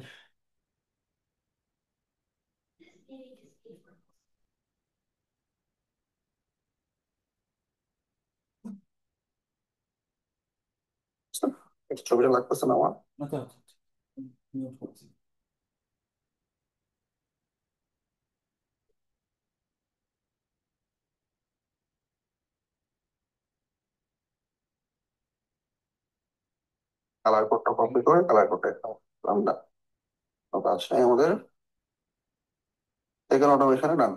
Speaker 6: ছবিটা লাগতেছে না আমার। কালার কোডটা কপি করে কালার কোডটা আমরা কাজ নাই আমাদের, এখানে অটোমেশনে ডান।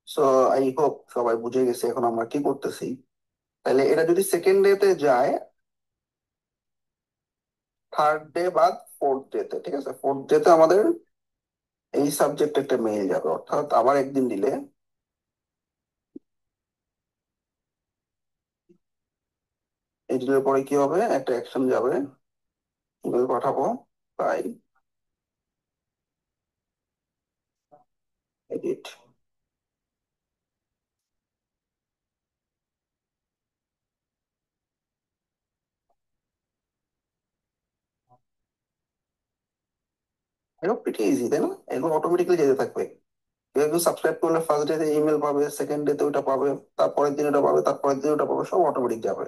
Speaker 6: সো আই হোপ সবাই বুঝে গেছে এখন আমরা কি করতেছি। তাহলে এটা যদি সেকেন্ড ডেতে যায়, থার্ড ডে বা ফোর্থ ডেতে, ঠিক আছে, ফোর্থ ডেতে আমাদের এই সাবজেক্ট একটা মেইল যাবে, অর্থাৎ আবার একদিন দিলে এই দিনের পরে কি হবে, একটা অ্যাকশন যাবে, ইমেল পাঠাবো, তাই এডিট। এগুলো প্রিটি ইজি তাই না, এগুলো অটোমেটিক্যালি যেতে থাকবে। কেউ কেউ সাবস্ক্রাইব করলে ফার্স্ট ডে তে ইমেল পাবে, সেকেন্ড ডে তে ওটা পাবে, তারপরের দিন ওটা পাবে, তারপরের দিন ওটা পাবে, সব অটোমেটিক যাবে,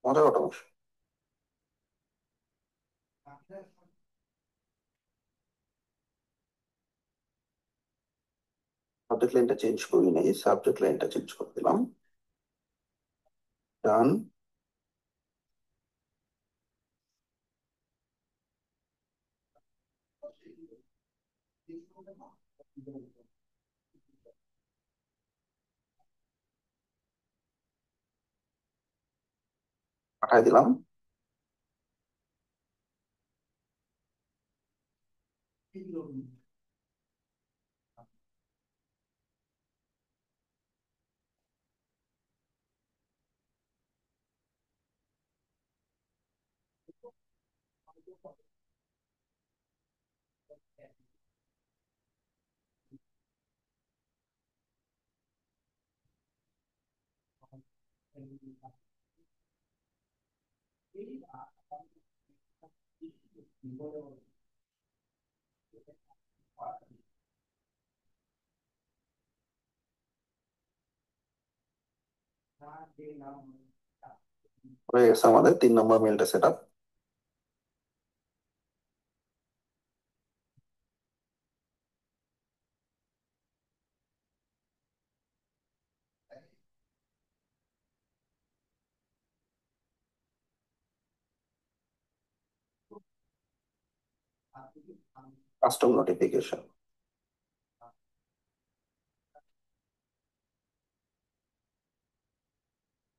Speaker 6: মজার অটোমেশন। সাবজেক্ট লাইনটা চেঞ্জ করি নাই, সাবজেক্ট লাইনটা চেঞ্জ করে দিলাম, ডান। পাঠাই দিলাম। হয়ে গেছে আমাদের 3 নম্বর মেলটা সেট আপ। কাস্টম নোটিফিকেশন,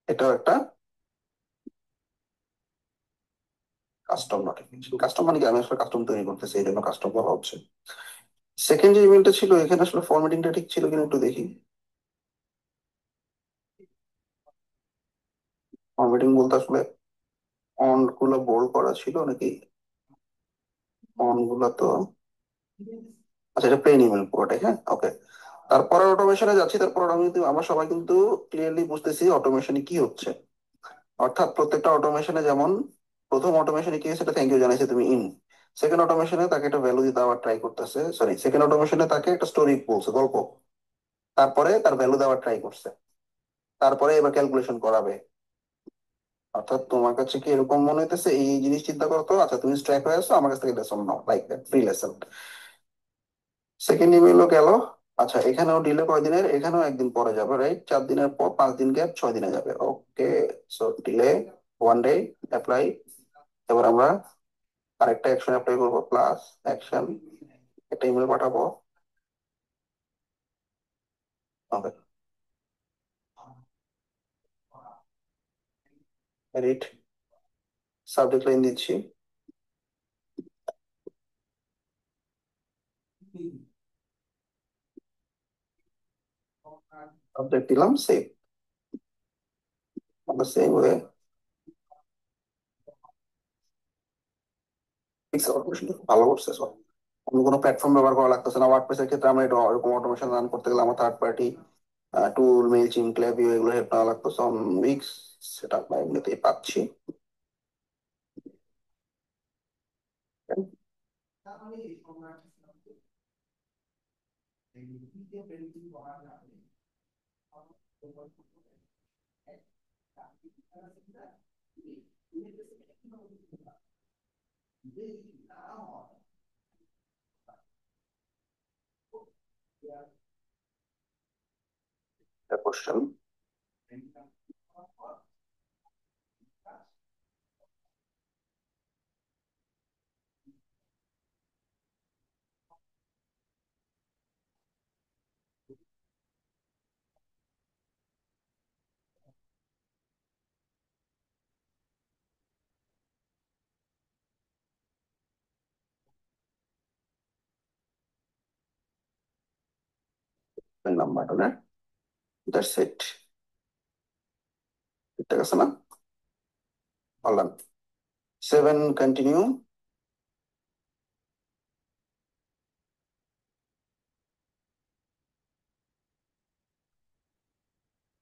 Speaker 6: এটাও একটা কাস্টম নোটিফিকেশন। কাস্টম মানে কি, আমি আসলে কাস্টম তৈরি করতেছি, এই জন্য কাস্টম বলা হচ্ছে। সেকেন্ড যে ইমেলটা ছিল এখানে আসলে ফরম্যাটিংটা ঠিক ছিল কিনা একটু দেখি। ফরম্যাটিং বলতে আসলে ফন্ট গুলো বোল্ড করা ছিল নাকি, ফন্ট গুলো তো, আচ্ছা এটা প্লেন ইমেল পুরোটাই, হ্যাঁ ওকে। তারপরে অটোমেশনে যাচ্ছি, তারপর আমি কিন্তু আমরা সবাই কিন্তু ক্লিয়ারলি বুঝতেছি অটোমেশনে কি হচ্ছে। অর্থাৎ প্রত্যেকটা অটোমেশনে যেমন প্রথম অটোমেশনে কি হয়েছে, থ্যাংক ইউ জানাইছে তুমি ইন, সেকেন্ড অটোমেশনে তাকে একটা ভ্যালু দিতে আবার ট্রাই করতেছে, সরি সেকেন্ড অটোমেশনে তাকে একটা স্টোরি বলছে, গল্প, তারপরে তার ভ্যালু দেওয়ার ট্রাই করছে, তারপরে এবার ক্যালকুলেশন করাবে। অর্থাৎ তোমার কাছে কি এরকম মনে হইতেছে, এই জিনিস চিন্তা করতো, আচ্ছা তুমি স্ট্রাইক হয়ে আসছো, আমার কাছ থেকে লেসন নাও, like that, free lesson. Second ইমেলও গেল। আচ্ছা এখানেও ডিলে কয়দিনের, এখানেও একদিন পরে যাবে, রাইট, 4 দিনের পর, 5 দিন গ্যাপ, 6 দিনে যাবে, okay. So delay 1 day, apply. এবার আমরা আরেকটা অ্যাকশন অ্যাপ্লাই করবো, প্লাস অ্যাকশন, একটা ইমেল পাঠাবো, ওকে, এডিট, সাবজেক্ট লাইন দিচ্ছি, সাবজেক্ট দিলাম সেভ। আমরা সেম ওয়ে পিক্সেল অটোমেশন ভালো করছে সব। অন্য কোনো প্ল্যাটফর্ম ব্যবহার করা লাগতেছে না। ওয়ার্ডপ্রেসের ক্ষেত্রে আমরা এটা এরকম অটোমেশন রান করতে গেলে আমার থার্ড পার্টি টুল, মেইলচিম, ক্ল্যাভিও এগুলো হেল্প নেওয়া লাগতো, উইক্স সেটা আমরা এমনিতেই পাচ্ছি। কোশ্চেন নাম্বারটা না, দ্যাটস ইট, ঠিক আছে না? বললাম 7 কন্টিনিউ।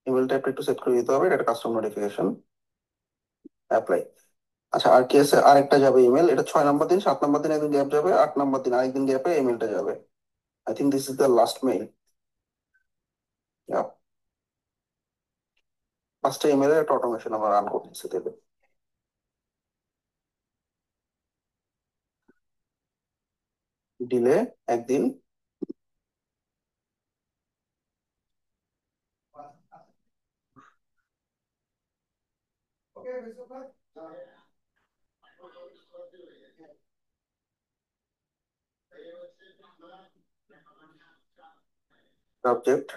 Speaker 6: ইমেলটা একটু সেট করে দিতে হবে, এটা কাস্টম নোটিফিকেশন অ্যাপ্লাই। আচ্ছা, আর কি আছে? আরেকটা যাবে ইমেল, এটা 6 নম্বর দিন, 7 নম্বর দিন একদিন গ্যাপ যাবে, 8 নম্বর দিন আরেকদিন গ্যাপে ইমেলটা যাবে। I think this is the last mail. পাঁচটা ইমেলের একটা অটোমেশন আমরা রান করতেছি দেবে। ডিলে একদিন, সাবজেক্ট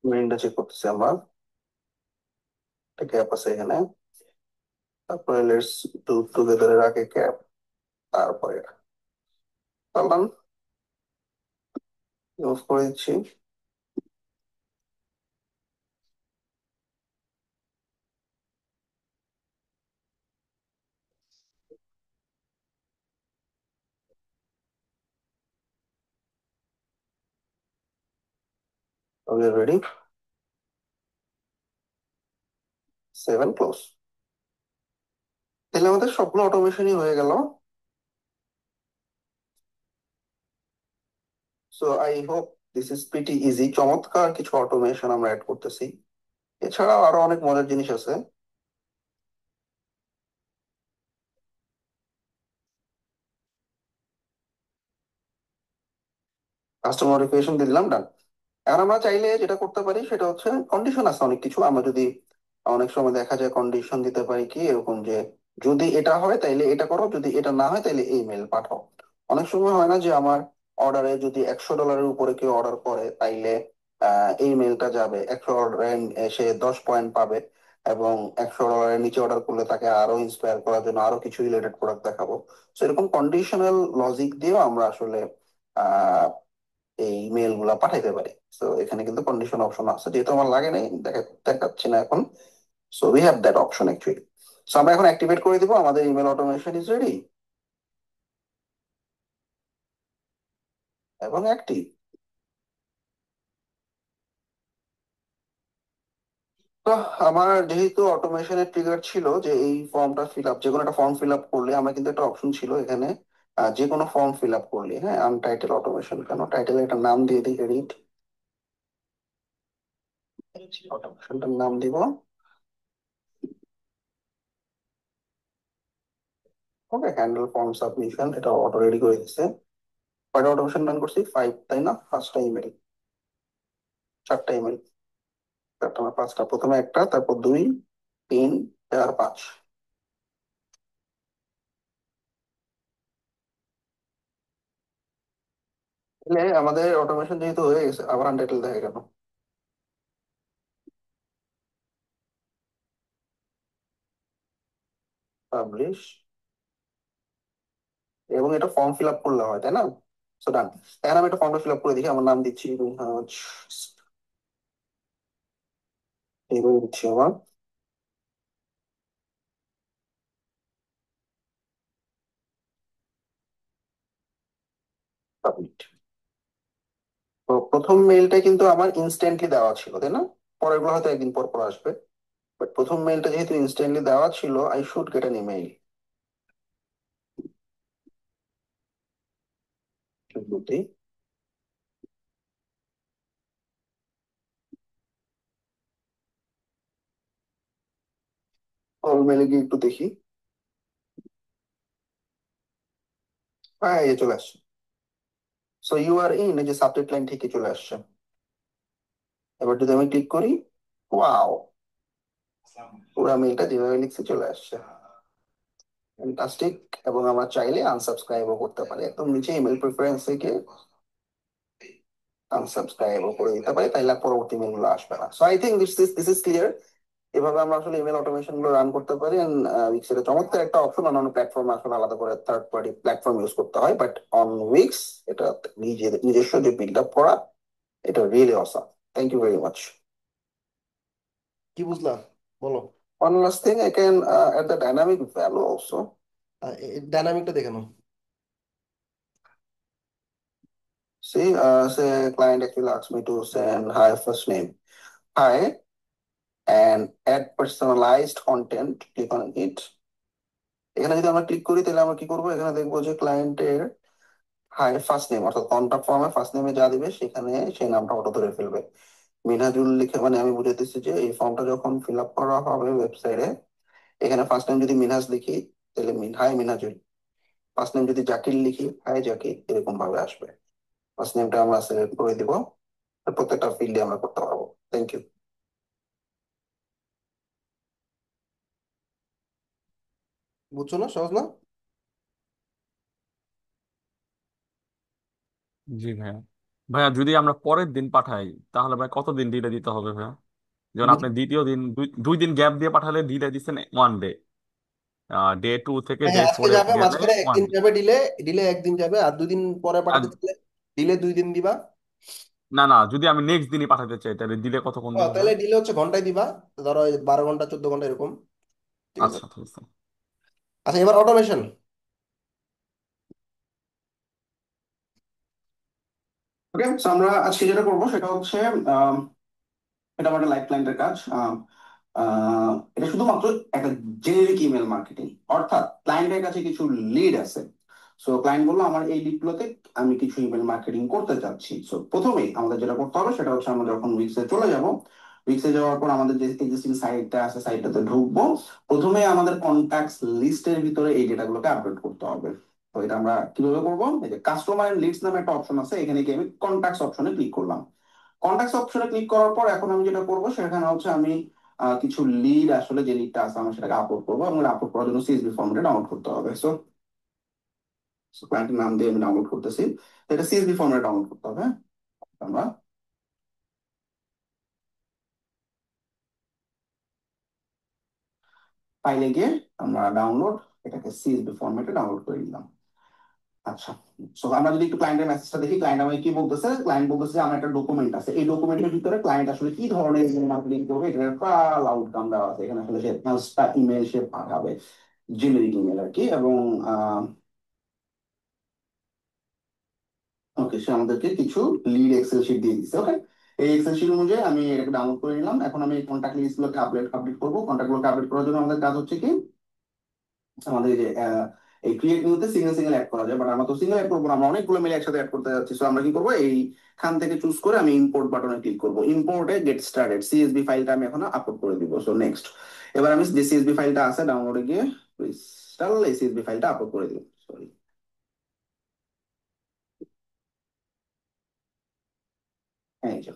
Speaker 6: মেইলটা চেক করতেছি আমরা, একটা ক্যাপ আছে এখানে, তারপরে লেটস ডু টুগেদারের আগে ক্যাপ, তারপরে পারলাম ইউজ করে দিচ্ছি। Okay ready, 7 close. তাহলে আমাদের সবগুলো অটোমেশনই হয়ে গেল। So I hope this is pretty easy. চমৎকার কিছু অটোমেশন আমরা অ্যাড করতেছি, এছাড়াও আরো অনেক মজার জিনিস আছে। কাস্টমার নোটিফিকেশন দিয়ে দিলাম, ডান। এখন আমরা চাইলে যেটা করতে পারি সেটা হচ্ছে, কন্ডিশন আছে অনেক কিছু, আমরা যদি অনেক সময় দেখা যায় কন্ডিশন দিতে পারি কি এরকম যে, যদি এটা হয় তাইলে এটা করো, যদি এটা না হয় তাইলে এই মেল পাঠাও। অনেক সময় হয় না যে আমার অর্ডারে যদি $100 উপরে কেউ অর্ডার করে তাইলে এই মেলটা যাবে, 100 ডলারে সে 10 পয়েন্ট পাবে, এবং $100 নিচে অর্ডার করলে তাকে আরো ইন্সপায়ার করার জন্য আরো কিছু রিলেটেড প্রোডাক্ট দেখাবো। তো এরকম কন্ডিশনাল লজিক দিয়েও আমরা আসলে এই মেল গুলা পাঠাইতে পারি। তো এখানে কিন্তু কন্ডিশন অপশন আছে, যেহেতু আমার লাগে নাই দেখাচ্ছি না এখন। So we have that option actually. So আমরা এখন অ্যাক্টিভেট করে দিব, আমাদের ইমেল অটোমেশন ইজ রেডি এবং অ্যাক্টিভ। তো আমার যেহেতু অটোমেশনের ট্রিগার ছিল যে এই ফর্মটা ফিল আপ, যে কোনো একটা ফর্ম ফিল আপ করলে, আমার কিন্তু একটা অপশন ছিল এখানে, যে কোনো ফর্ম ফিল আপ করলে, হ্যাঁ, আনটাইটেল অটোমেশন, কেন টাইটেল একটা নাম দিয়ে দিই, এডিট অটোমেশনটার নাম দিব। ওকে, হ্যান্ডেল ফর্ম সাবমিশন, এটা অটো রেডি করে দিচ্ছে। কয়টা অটোমেশন রান করছি? 5, তাই না? 5টা ইমেল, 4টা ইমেল, 4টা না 5টা, প্রথমে একটা, তারপর 2, 3, 4, 5। তাহলে আমাদের অটোমেশন যেহেতু হয়ে গেছে, আবার আনটাইটেল দেখা গেল। পাবলিশ, এবং এটা ফর্ম ফিল আপ করলে হয়, তাই না? সো ডান। এখন আমি একটা ফর্মটা ফিল আপ করে দেখি। আমার নাম দিচ্ছি রুহাজ, এইভাবে দিচ্ছি আমার সাবমিট। তো প্রথম মেইলটা কিন্তু আমার ইনস্ট্যান্টলি দেওয়া ছিল, তাই না? পরেরগুলো হয়তো একদিন পর পর আসবে, বাট প্রথম মেইলটা যেহেতু ইনস্ট্যান্টলি দেওয়া ছিল, I should get an email. মেইলে গিয়ে একটু দেখি। হ্যাঁ, এই যে চলে আসছে। সো ইউ আর ইন, এই যে সাবজেক্ট লাইন ঠিকই চলে আসছে। এবার যদি আমি ক্লিক করি, ওয়াও, পুরা মেইলটা যেভাবে লিখছে চলে আসছে। ফ্যান্টাস্টিক। এবং আমরা চাইলে আনসাবস্ক্রাইবও করতে পারি, একদম নিচে ইমেল প্রেফারেন্স থেকে আনসাবস্ক্রাইবও করে দিতে পারি, তাইলে আর পরবর্তী মেলগুলো আসবে না। So I think this is clear. এভাবে আমরা আসলে ইমেল অটোমেশন গুলো রান করতে পারি। উইক্স এর চমৎকার একটা অপশন। অন্যান্য প্ল্যাটফর্মে আসলে আলাদা করে থার্ড পার্টি প্ল্যাটফর্ম ইউজ করতে হয়, বাট অন উইক্স এটা নিজস্ব যে বিল্ড আপ করা, এটা really awesome. Thank you very much.
Speaker 1: কি বুঝলা, বলো।
Speaker 6: One last thing, I can add the dynamic value also.
Speaker 1: ডাইনামিকটা দেখে নাও।
Speaker 6: See, say client actually asks me to send hi first name, hi, and add personalized content. Click on it. এখানে যদি আমরা click করি, তাহলে আমরা কি করবো? এখানে দেখবো যে ক্লায়েন্টের হাই ফার্স্ট নেম, অর্থাৎ কন্টাক্ট ফর্মে ফার্স্ট নেমে যা দিবে সেখানে সেই নামটা অটো ধরে ফেলবে। মিনহাজুল লিখে, মানে আমি বুঝাইতেছি যে এই ফর্মটা যখন ফিল আপ করা হবে ওয়েবসাইটে, এখানে ফার্স্ট নেম যদি মিনহাজ লিখি, তাহলে হাই মিনহাজুল। ফার্স্ট নেম যদি জাকির লিখি, হাই জাকির, এরকম ভাবে আসবে। ফার্স্ট নেমটা আমরা সিলেক্ট করে দিব, আর প্রত্যেকটা ফিল্ডে আমরা করতে পারবো। Thank you.
Speaker 1: বুঝছো না? সহজ না?
Speaker 2: জি ভাইয়া। ভাইয়া যদি আমরা পরের দিন পাঠাই তাহলে ভাই কতদিন ডিলে দিতে হবে ভাইয়া? যেমন
Speaker 1: বুঝ-
Speaker 2: আপনি দ্বিতীয় দিন দুই দিন গ্যাপ দিয়ে পাঠালে ডিলে দিচ্ছেন 1 ডে, ডে 2 থেকে
Speaker 1: হ্যাঁ
Speaker 2: ডে
Speaker 1: হ্যাঁ, আজকে
Speaker 2: 4-এ
Speaker 1: যাবে,
Speaker 2: গেলে
Speaker 1: মাঝখানে
Speaker 2: ওয়ান
Speaker 1: একদিন
Speaker 2: ডে
Speaker 1: যাবে ডিলে, ডিলে একদিন যাবে, আর 2 দিন পরে
Speaker 2: আর
Speaker 1: পাঠাতে চাইলে ডিলে 2 দিন দিবা।
Speaker 2: না না, যদি আমি নেক্সট দিনই পাঠাতে চাই তাহলে দিলে কতক্ষণ দিব
Speaker 1: তাহলে
Speaker 2: ভাইয়া?
Speaker 1: ডিলে হচ্ছে ঘন্টায় দিবা, ধরো 12 ঘন্টা 14 ঘন্টা এরকম। ঠিক আছে।
Speaker 2: আচ্ছা ঠিক আছে।
Speaker 1: আচ্ছা, এবার অটোমেশন।
Speaker 6: ওকে, সো আমরা আজকে যেটা করবো সেটা হচ্ছে, এটা আমাদের লাইফ ক্লায়েন্টের কাজ। এটা শুধুমাত্র একটা জেনেরিক ইমেল মার্কেটিং, অর্থাৎ ক্লায়েন্টের কাছে কিছু লিড আছে। সো ক্লায়েন্ট বললো আমার এই লিডগুলোতে আমি কিছু ইমেল মার্কেটিং করতে চাচ্ছি। সো প্রথমেই আমাদের যেটা করতে হবে সেটা হচ্ছে, আমরা যখন উইক্সে চলে যাব, উইক্সে যাওয়ার পর আমাদের যে এক্সিস্টিং সাইটটা আছে, সাইটটাতে ঢুকবো। প্রথমে আমাদের কন্ট্যাক্টস লিস্টের ভিতরে এই ডেটাগুলোকে আপডেট করতে হবে। তো এটা আমরা কিভাবে করবো? এই যে কাস্টমার এন্ড লিডস নামে একটা অপশন আছে, এখানে গিয়ে আমি কন্ট্যাক্টস অপশনে ক্লিক করলাম। কন্ট্যাক্টস অপশনে ক্লিক করার পর এখন আমি যেটা করবো সেখানে হচ্ছে আমি কিছু লিড, আসলে যে লিডটা আছে আমার সেটাকে আপলোড করবো, এবং আপলোড করার জন্য সিএসভি ফর্মেটে ডাউনলোড করতে হবে। সো ক্লায়েন্টের নাম দিয়ে আমি ডাউনলোড করতেছি। তো এটা সিএসভি ফর্মেটে ডাউনলোড করতে হবে। আমরা ফাইলে গিয়ে আমরা ডাউনলোড, এটাকে সিএসভি ফর্মেটে ডাউনলোড করে নিলাম। আচ্ছা, সো আমরা যদি একটু ক্লায়েন্টের মেসেজটা দেখি, ক্লায়েন্ট আমাকে কি বলতেছে? ক্লায়েন্ট বলতেছে যে আমার একটা ডকুমেন্ট আছে, এই ডকুমেন্টের ভিতরে ক্লায়েন্ট আসলে কি ধরনের ইমেল মার্কেটিং করবে এটার টোটাল আউটকাম দেওয়া আছে। এখানে আসলে সে 5টা ইমেল সে পাঠাবে, জেনেরিক ইমেল আর কি। এবং ওকে, সে আমাদেরকে কিছু লিড এক্সেল শিট দিয়ে দিচ্ছে। ওকে, এই এক্সেল শিট অনুযায়ী আমি এটাকে ডাউনলোড করে নিলাম। এখন আমি কন্ট্যাক্ট লিস্ট গুলোকে আপডেট করবো। কন্ট্যাক্ট গুলোকে আপডেট করার জন্য আমাদের কাজ হচ্ছে কি, আমাদের এই যে এই ক্রিয়েট নিউতে সিঙ্গেল সিঙ্গেল অ্যাড করা যায়, বাট আমরা তো সিঙ্গেল অ্যাড করবো না, আমরা অনেকগুলো মিলে একসাথে অ্যাড করতে যাচ্ছি। সো আমরা কি করবো, এইখান থেকে চুজ করে আমি ইম্পোর্ট বাটনে ক্লিক করবো। ইম্পোর্টে গেট স্টার্টেড সিএসবি ফাইলটা আমি এখন আপলোড করে দিব। সো নেক্সট, এবার আমি যে সিএসবি ফাইলটা আছে ডাউনলোডে গিয়ে ক্রিস্টাল এই সিএসবি ফাইলটা আপলোড করে দিব। সরি, হ্যাঁ, এই যে।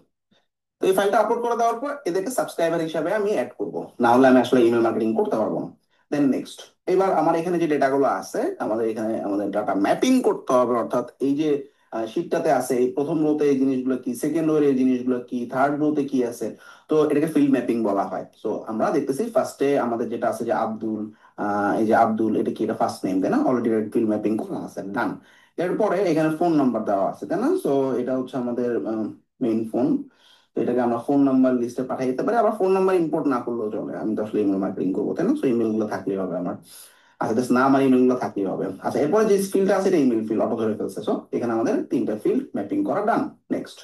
Speaker 6: তো এই ফাইলটা আপলোড করে দেওয়ার পর এদেরকে সাবস্ক্রাইবার হিসাবে আমি অ্যাড করব, না হলে আমি আসলে ইমেল মার্কেটিং করতে পারবো না। দেন নেক্সট, এবার আমার এখানে যে ডেটাগুলো আছে, আমাদের এখানে আমাদের ডাটা ম্যাপিং করতে হবে। অর্থাৎ এই যে শীটটাতে আছে, এই প্রথম রোতে এই জিনিসগুলো কি, সেকেন্ড রোতে এই জিনিসগুলো কি, থার্ড রোতে কি আছে। তো এটাকে ফিল্ড ম্যাপিং বলা হয়। তো আমরা দেখতেছি ফার্স্টে আমাদের যেটা আছে যে আব্দুল, এই যে আব্দুল, এটা কি, এটা ফার্স্ট নেম তাই না, অলরেডি ফিল্ড ম্যাপিং করা আছে, ডান। এরপরে এখানে ফোন নাম্বার দেওয়া আছে তাই না, সো এটা হচ্ছে আমাদের মেইন ফোন। তো এটাকে আমরা ফোন নাম্বার লিস্টে পাঠিয়ে দিতে পারি। আবার ফোন নাম্বার ইম্পোর্ট না করলেও চলে, আমি তো আসলে ইমেল মার্কেটিং করবো তাই না, সো ইমেল গুলো থাকলেই হবে আমার। আচ্ছা, জাস্ট নাম আর ইমেল গুলো থাকলেই হবে। আচ্ছা, এরপরে যে ফিল্ডটা আছে এটা ইমেল ফিল্ড, অটো ধরে ফেলছে। সো এখানে আমাদের তিনটা ফিল্ড ম্যাপিং করা ডান। নেক্সট,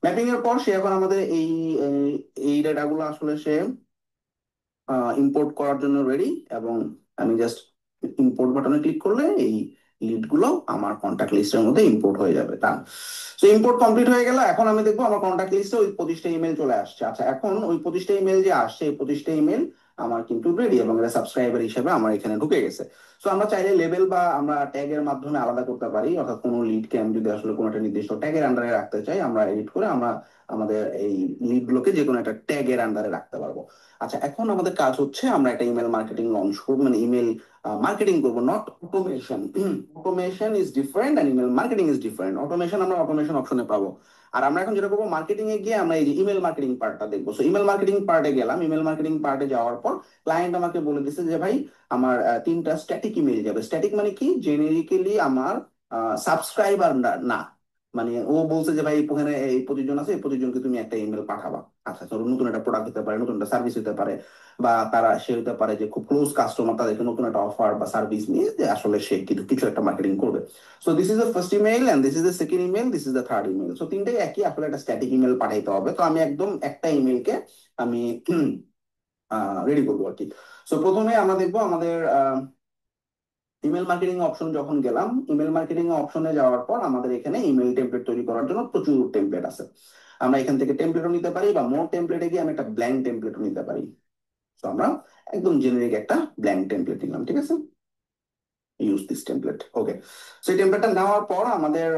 Speaker 6: ম্যাপিং এর পর সে এখন আমাদের এই ডেটাগুলো আসলে সে ইম্পোর্ট করার জন্য রেডি। এবং আমি জাস্ট ইম্পোর্ট বাটনে ক্লিক করলে এই লিড গুলো আমার কন্ট্যাক্ট লিস্টের মধ্যে ইম্পোর্ট হয়ে যাবে। তা সো ইম্পোর্ট কমপ্লিট হয়ে গেল। এখন আমি দেখবো আমার কন্ট্যাক্ট লিস্টে ওই 25টা ইমেল চলে আসছে। আচ্ছা, এখন ওই 25টা ইমেল যে আসছে, এই 25টা ইমেল আমার কিন্তু রেডি এবং এটা সাবস্ক্রাইবার হিসেবে আমার এখানে ঢুকে গেছে। সো আমরা চাইলে লেবেল বা আমরা ট্যাগের মাধ্যমে আলাদা করতে পারি, অর্থাৎ কোনো লিডকে আমি যদি আসলে কোনো একটা নির্দিষ্ট ট্যাগের আন্ডারে রাখতে চাই, আমরা এডিট করে আমরা আমাদের এই লিড গুলোকে যে কোনো একটা ট্যাগের আন্ডারে রাখতে পারবো। আচ্ছা, এখন আমাদের কাজ হচ্ছে আমরা একটা ইমেল মার্কেটিং লঞ্চ করবো, মানে ইমেল মার্কেটিং করবো, not automation. Automation is different and email marketing is different. Automation আমরা অটোমেশন অপশনে পাবো, আর আমরা এখন যেটা করবো, মার্কেটিং এ গিয়ে আমরা এই যে ইমেল মার্কেটিং পার্টটা দেখবো। সো ইমেল মার্কেটিং পার্টে গেলাম। ইমেল মার্কেটিং পার্টে যাওয়ার পর ক্লায়েন্ট আমাকে বলে দিচ্ছে যে ভাই আমার তিনটা স্ট্যাটিক ইমেল যাবে। স্ট্যাটিক মানে কি, জেনেরিক্যালি আমার সাবস্ক্রাইবার না, মানে ও বলছে যে ভাই এখানে এই 25 জন আছে, এই 25 জনকে তুমি একটা ইমেল পাঠাবা। আচ্ছা, ধরো নতুন একটা প্রোডাক্ট হতে পারে, নতুন একটা সার্ভিস হতে পারে, বা তারা সে হতে পারে যে খুব ক্লোজ কাস্টমার, তাদেরকে নতুন একটা অফার বা সার্ভিস নিয়ে যে আসলে সে কিন্তু কিছু একটা মার্কেটিং করবে। So this is the first email and this is the second email, this is the third email. So তিনটাই একই, আসলে একটা স্ট্যাটিক ইমেল পাঠাইতে হবে। তো আমি একদম একটা ইমেলকে আমি রেডি করবো আর কি। সো প্রথমে আমরা দেখবো আমাদের ইমেল মার্কেটিং অপশন যখন গেলাম, ইমেল মার্কেটিং অপশনে যাওয়ার পর আমাদের এখানে ইমেল টেমপ্লেট তৈরি করার জন্য প্রচুর টেমপ্লেট আছে। আমরা এখান থেকে টেমপ্লেটও নিতে পারি, বা মোর টেমপ্লেটে গিয়ে আমি একটা ব্ল্যাঙ্ক টেমপ্লেটও নিতে পারি। তো আমরা একদম জেনারিক একটা ব্ল্যাঙ্ক টেমপ্লেট নিলাম, ঠিক আছে, use this template, okay. So এই টেমপ্লেটটা নেওয়ার পর আমাদের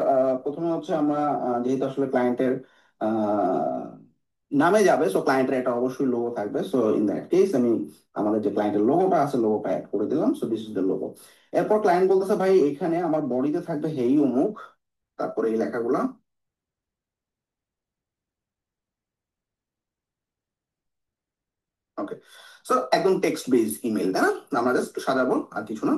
Speaker 6: প্রথমে হচ্ছে আমরা যেহেতু আসলে ক্লায়েন্টের নামে যাবে, সো ক্লায়েন্টের একটা অবশ্যই লোগো থাকবে। সো ইন দ্যাট কেস আমি আমাদের যে ক্লায়েন্টের লোগোটা আছে, লোগোটা অ্যাড করে দিলাম। So this is the logo. এরপর ক্লায়েন্ট বলতেছে ভাই এখানে আমার বডিতে থাকবে হেই অমুক, তারপরে এই লেখাগুলা, ওকে। সো একদম টেক্সট বেস ইমেল তাই না, আমরা জাস্ট সাজাবো আর কিছু না।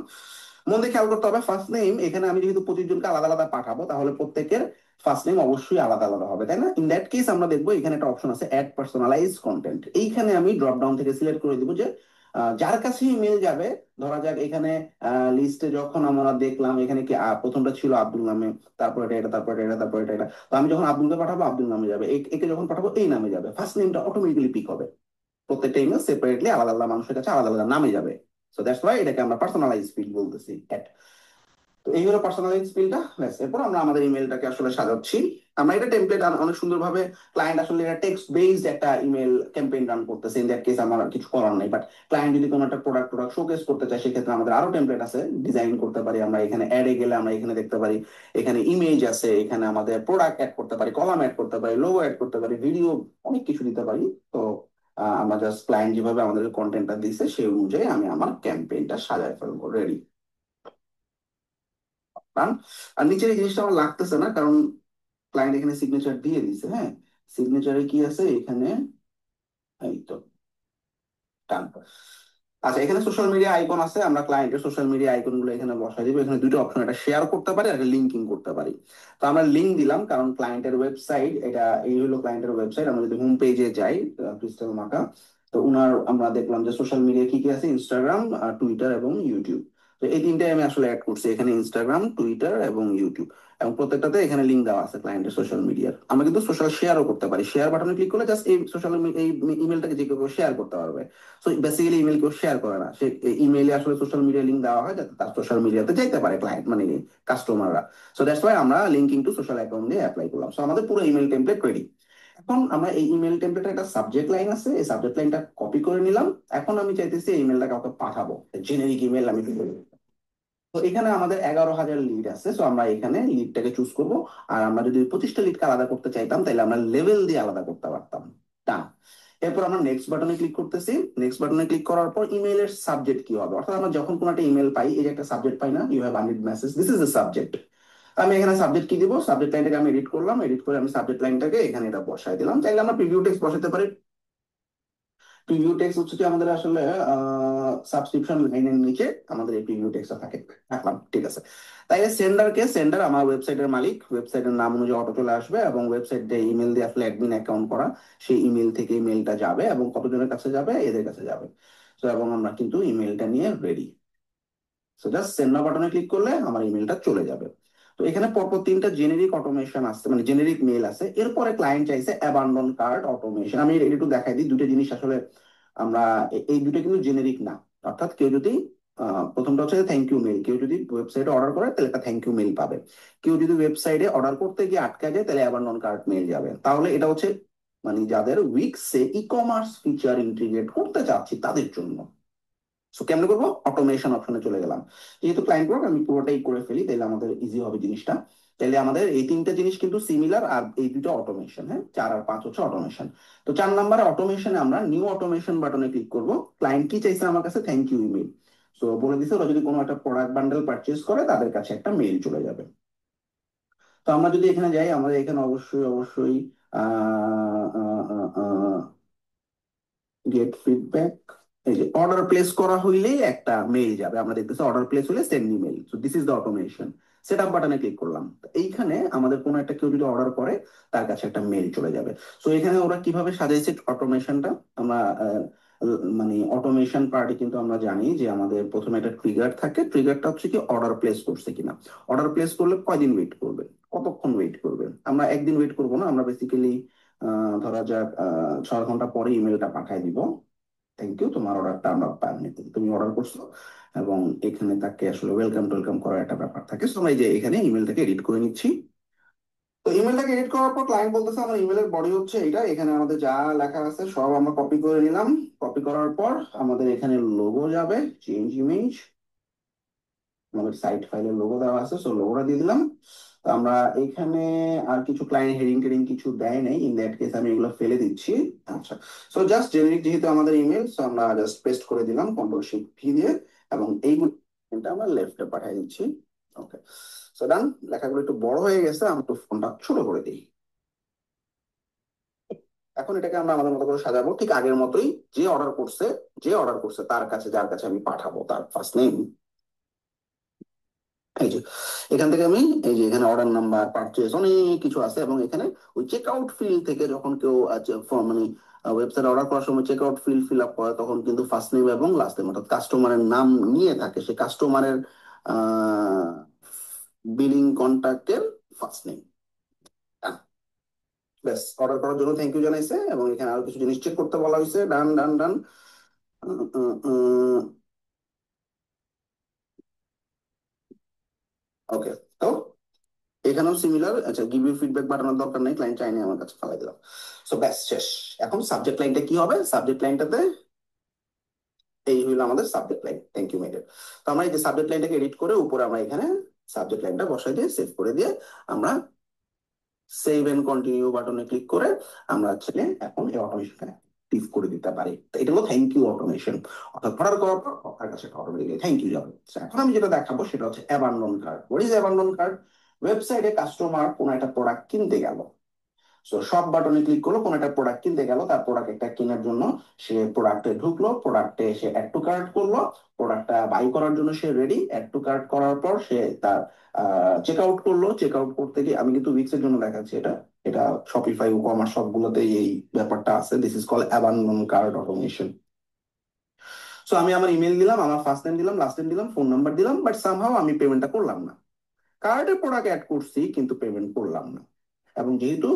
Speaker 6: মন দিয়ে খেয়াল করতে হবে, ফার্স্ট নেম এখানে আমি যেহেতু 25 জনকে আলাদা আলাদা পাঠাবো, তাহলে প্রত্যেকের ফার্স্ট নেম অবশ্যই আলাদা আলাদা হবে তাই না। ইন দ্যাট কেস আমরা দেখবো এখানে একটা অপশন আছে অ্যাড পার্সোনালাইজ কন্টেন্ট। এইখানে আমি ড্রপ ডাউন থেকে সিলেক্ট করে দিব যে যার কাছে ইমেল যাবে। ধরা যাক এখানে লিস্টে যখন আমরা দেখলাম এখানে কি প্রথমটা ছিল আব্দুল নামে, তারপর এটা, তারপর এটা, তারপর এটা। তো আমি যখন আব্দুলকে পাঠাবো আব্দুল নামে যাবে, একে যখন পাঠাবো এই নামে যাবে, ফার্স্ট নেমটা অটোমেটিক্যালি পিক হবে। প্রত্যেকটা ইমেল সেপারেটলি আলাদা আলাদা মানুষের কাছে আলাদা আলাদা নামে যাবে। সো দ্যাটস ওয়াই এটাকে আমরা পার্সোনালাইজ ফিল্ড বলতেছি। তো এই হলো পার্সোনালাইজ ফিল্ডটা, ব্যাস। এরপর আমরা আমাদের ইমেলটাকে আসলে সাজাচ্ছি। আমরা এটা টেমপ্লেট অনেক সুন্দরভাবে, ক্লায়েন্ট আসলে এটা টেক্সট বেসড একটা ইমেল ক্যাম্পেইন রান করতেছে, ইন দ্যাট কেস আমার কিছু করার নাই। বাট ক্লায়েন্ট যদি কোনো একটা প্রোডাক্ট শোকেস করতে চায়, সেক্ষেত্রে আমাদের আরো টেমপ্লেট আছে, ডিজাইন করতে পারি আমরা। এখানে অ্যাডে গেলে আমরা এখানে দেখতে পারি, এখানে ইমেজ আছে, এখানে আমাদের প্রোডাক্ট অ্যাড করতে পারি, কলাম অ্যাড করতে পারি, লোগো অ্যাড করতে পারি, ভিডিও, অনেক কিছু দিতে পারি। তো আমরা জাস্ট ক্লায়েন্ট যেভাবে আমাদের কন্টেন্টটা দিচ্ছে সেই অনুযায়ী আমি আমার ক্যাম্পেইনটা সাজায় ফেলবো, রেডি। আর নিচের এই জিনিসটা আমার লাগতেছে না, কারণ ক্লায়েন্ট এখানে সিগনেচার দিয়ে দিছে। হ্যাঁ, সিগনেচারে কি আছে এখানে, এই তো ডান। আচ্ছা, এখানে সোশ্যাল মিডিয়া আইকন আছে, আমরা ক্লায়েন্টের সোশ্যাল মিডিয়া আইকন গুলো এখানে বসাই দিব। এখানে দুটো অপশন, একটা শেয়ার করতে পারি আর একটা লিঙ্কিং করতে পারি। তো আমরা লিঙ্ক দিলাম, কারণ ক্লায়েন্টের ওয়েবসাইট এটা, এই হলো ক্লায়েন্টের ওয়েবসাইট। আমরা যদি হোম পেজে যাই, ক্রিস্টাল মাকা, তো উনার আমরা দেখলাম যে সোশ্যাল মিডিয়া কি কি আছে, ইনস্টাগ্রাম, টুইটার এবং ইউটিউব। তো এই তিনটাই আমি আসলে অ্যাড করছি এখানে, ইনস্টাগ্রাম, টুইটার এবং ইউটিউব। এবং প্রত্যেকটাতে এখানে লিঙ্ক দেওয়া আছে ক্লায়েন্টের সোশ্যাল মিডিয়ার। আমরা কিন্তু সোশ্যাল শেয়ারও করতে পারি, শেয়ার বাটনে ক্লিক করলে জাস্ট এই সোশ্যাল এই ইমেলটাকে যে কেউ শেয়ার করতে পারবে। সো বেসিক্যালি ইমেল কেউ শেয়ার করে না, সে ইমেইলে আসলে সোশ্যাল মিডিয়া লিঙ্ক দেওয়া হয় যাতে তার সোশ্যাল মিডিয়াতে যাইতে পারে ক্লায়েন্ট, মানে কাস্টমাররা। সো দ্যাটস ওয়াই আমরা লিঙ্কিং টু সোশ্যাল অ্যাকাউন্ট দিয়ে অ্যাপ্লাই করলাম। সো আমাদের পুরো ইমেল টেমপ্লেট রেডি। এখন আমরা এই ইমেল টেমপ্লেটের একটা সাবজেক্ট লাইন আছে, এই সাবজেক্ট লাইনটা কপি করে নিলাম। এখন আমি চাইতেছি এই ইমেলটা কাউকে পাঠাবো, জেনেরিক ইমেল আমি। তো এখানে আমাদের 11,000 লিড আছে, সো আমরা এখানে লিডটাকে চুজ করব। আর আমরা যদি 25টা লিডকে আলাদা করতে চাইতাম, তাহলে আমরা লেভেল দিয়ে আলাদা করতে পারতাম, ডান। এরপর আমরা নেক্সট বাটনে ক্লিক করতেছি। নেক্সট বাটনে ক্লিক করার পর ইমেলের সাবজেক্ট কি হবে, অর্থাৎ আমরা যখন কোনো একটা ইমেল পাই, এই যে একটা সাবজেক্ট পাই না, you have unread message, this is the subject. আমি এখানে সাবজেক্ট কি দিব, সাবজেক্ট লাইনটাকে আমি এডিট করলাম, এডিট করে আমি সাবজেক্ট লাইনটাকে এখানে এটা বসাই দিলাম। চাইলে আমরা প্রিভিউ টেক্সট বসাতে পারি। প্রিভিউ টেক্সট হচ্ছে কি আমাদের আসলে সাবস্ক্রিপশন লাইনের নিচে আমাদের এই প্রিভিউ টেক্সটটা থাকে, রাখলাম, ঠিক আছে। তাইলে সেন্ডার আমার ওয়েবসাইটের মালিক, ওয়েবসাইটের নাম অনুযায়ী অটো চলে আসবে, এবং ওয়েবসাইট যে ইমেল দিয়ে আসলে অ্যাডমিন অ্যাকাউন্ট করা, সেই ইমেল থেকে ইমেলটা যাবে, এবং কতজনের কাছে যাবে, এদের কাছে যাবে। তো এবং আমরা কিন্তু ইমেলটা নিয়ে রেডি। সো জাস্ট সেন্ড নাও বাটনে ক্লিক করলে আমার ইমেলটা চলে যাবে। তো এখানে পরপর 3টা জেনেরিক অটোমেশন আছে, মানে জেনেরিক মেল আছে। এরপরে ক্লায়েন্ট চাইছে অ্যাবান্ডন কার্ড অটোমেশন। আমি এটা একটু দেখাই দিই, দুটো জিনিস আসলে আমরা এই দুটো কিন্তু জেনেরিক না। অর্থাৎ কেউ যদি প্রথমটা হচ্ছে থ্যাংক ইউ মেল, কেউ যদি ওয়েবসাইটে অর্ডার করে তাহলে একটা থ্যাংক ইউ মেল পাবে। কেউ যদি ওয়েবসাইটে অর্ডার করতে গিয়ে আটকা যায় তাহলে অ্যাবান্ডন কার্ড মেল যাবে। তাহলে এটা হচ্ছে মানে যাদের উইক্সে ই কমার্স ফিচার ইন্টিগ্রেট করতে চাচ্ছি তাদের জন্য। সো কেমনে করবো, অটোমেশন অপশনে চলে গেলাম। যেহেতু ক্লায়েন্ট ওয়ার্ক আমি পুরোটাই করে ফেলি, তাহলে আমাদের ইজি হবে জিনিসটা। তাহলে আমাদের এই 3টা জিনিস কিন্তু সিমিলার, আর এই 2টা অটোমেশন। হ্যাঁ, 4 আর 5 হচ্ছে অটোমেশন। তো 4 নম্বরে অটোমেশনে আমরা নিউ অটোমেশন বাটনে ক্লিক করব। ক্লায়েন্ট কি চাইছে আমার কাছে, থ্যাংক ইউ ইমেল। সো বলে দিছে ওরা যদি কোনো একটা প্রোডাক্ট বান্ডেল পারচেজ করে তাদের কাছে একটা মেইল চলে যাবে। তো আমরা যদি এখানে যাই, আমাদের এখানে অবশ্যই গেট ফিডব্যাক, এই যে অর্ডার প্লেস করা হইলেই একটা মেইল যাবে। আমরা দেখতেছি অর্ডার প্লেস হলে send email. So this is the automation. Set up বাটনে ক্লিক করলাম, এইখানে আমাদের কোনো একটা কেউ যদি অর্ডার করে তার কাছে একটা মেইল চলে যাবে। সো এখানে ওরা কিভাবে সাজাইছে অটোমেশনটা, আমরা মানে অটোমেশন পার্টে কিন্তু আমরা জানি যে আমাদের প্রথমে একটা ট্রিগার থাকে। ট্রিগারটা হচ্ছে কি অর্ডার প্লেস করছে কিনা। অর্ডার প্লেস করলে কয়দিন ওয়েট করবে, কতক্ষণ ওয়েট করবে। আমরা একদিন ওয়েট করবো না, আমরা বেসিক্যালি ধরা যাক 6 ঘন্টা পরে ইমেলটা পাঠাই দিব, থ্যাংক ইউ, তোমার অর্ডারটা আমরা পাইনি, তুমি অর্ডার করছো। এবং এখানে তাকে আসলে ওয়েলকাম টোয়েলকাম করার একটা ব্যাপার থাকে। তো আমরা এই যে এখানে ইমেলটাকে এডিট করে নিচ্ছি। তো ইমেলটাকে এডিট করার পর ক্লায়েন্ট বলতেছে আমার ইমেলের বডি হচ্ছে এটা, এখানে আমাদের যা লেখা আছে সব আমরা কপি করে নিলাম। কপি করার পর আমাদের এখানে লোগো যাবে, চেঞ্জ ইমেজ, আমাদের সাইট ফাইলের লোগো দেওয়া আছে, সো লোগোটা দিয়ে দিলাম। তো আমরা এখানে আর কিছু ক্লায়েন্ট হেডিং টেডিং কিছু দেয় নাই, ইন দ্যাট কেস আমি এগুলো ফেলে দিচ্ছি। আচ্ছা, সো জাস্ট জেনারিক যেহেতু আমাদের ইমেল, সো আমরা জাস্ট পেস্ট করে দিলাম কন্ট্রোল শিফট ভি দিয়ে, এবং এইগুলো আমরা লেফটে পাঠিয়ে দিচ্ছি। ওকে, সো ডান। লেখাগুলো একটু বড় হয়ে গেছে, আমি একটু ফোনটা ছোট করে দিই। এখন এটাকে আমরা আমাদের মতো করে সাজাবো, ঠিক আগের মতোই। যে অর্ডার করছে তার কাছে, যার কাছে আমি পাঠাবো, তার ফার্স্ট নেম, এই যে এখান থেকে আমি এই যে এখানে অর্ডার নাম্বার, পারচেজ, অনেক কিছু আছে। এবং এখানে ওই চেক আউট ফিল্ড থেকে যখন কেউ মানে ওয়েবসাইট অর্ডার করার সময় চেক আউট ফিল আপ করে, তখন কিন্তু ফার্স্ট নেম এবং লাস্ট নেম অর্থাৎ কাস্টমারের নাম নিয়ে থাকে, সে কাস্টমারের বিলিং কন্ট্যাক্টের ফার্স্ট নেম। ব্যাস, অর্ডার করার জন্য থ্যাংক ইউ জানাইছে, এবং এখানে আরো কিছু জিনিস চেক করতে বলা হয়েছে। ডান ডান ডান। ওকে, তো এখানেও সিমিলার। আচ্ছা, গিভ ইউ ফিডব্যাক বাটনের দরকার নেই, ক্লায়েন্ট চাইনি, আমার কাছে ফালাই দিলাম। সো ব্যাস শেষ। এখন সাবজেক্ট লাইনটা কি হবে, সাবজেক্ট লাইনটাতে এই হইলো আমাদের subject line, thank you medal. তো আমরা এই যে সাবজেক্ট লাইনটাকে এডিট করে উপরে আমরা এখানে সাবজেক্ট লাইনটা বসাই দিয়ে সেভ করে দিয়ে আমরা সেভ এন্ড কন্টিনিউ বাটনে ক্লিক করে আমরা চাইলে এখন এই অটোমেশনটা অ্যাক্টিভ করে দিতে পারি। তো এটা হলো থ্যাংক ইউ অটোমেশন। অর্থাৎ অর্ডার করার পর আপনার কাছে অটোমেটিক্যালি থ্যাংক ইউ যাবে। So, এখন আমি যেটা দেখাবো সেটা হচ্ছে abandon card. What is abandon card? ওয়েবসাইটে কাস্টমার কোনো একটা প্রোডাক্ট কিনতে গেল, সো সব বাটনে ক্লিক করলো, কোনো একটা প্রোডাক্ট কিনতে গেল, তার প্রোডাক্ট একটা কেনার জন্য সে প্রোডাক্টে ঢুকলো, প্রোডাক্টে সে অ্যাড টু কার্ট করলো, প্রোডাক্টটা বাই করার জন্য সে রেডি। অ্যাড টু কার্ট করার পর সে তার চেক আউট করলো। চেক আউট করতে গিয়ে, আমি কিন্তু উইক্স এর জন্য দেখাচ্ছি এটা, এটা শপিফাই কমার্স সবগুলোতেই এই ব্যাপারটা আছে। This is call abandon cart automation. So আমি আমার ইমেল দিলাম, আমার ফার্স্ট নেম দিলাম, লাস্ট নেম দিলাম, ফোন নাম্বার দিলাম, বাট সামহাও আমি পেমেন্টটা করলাম না। কার্ডে প্রোডাক্ট অ্যাড করছি কিন্তু পেমেন্ট করলাম না। এবং যেহেতু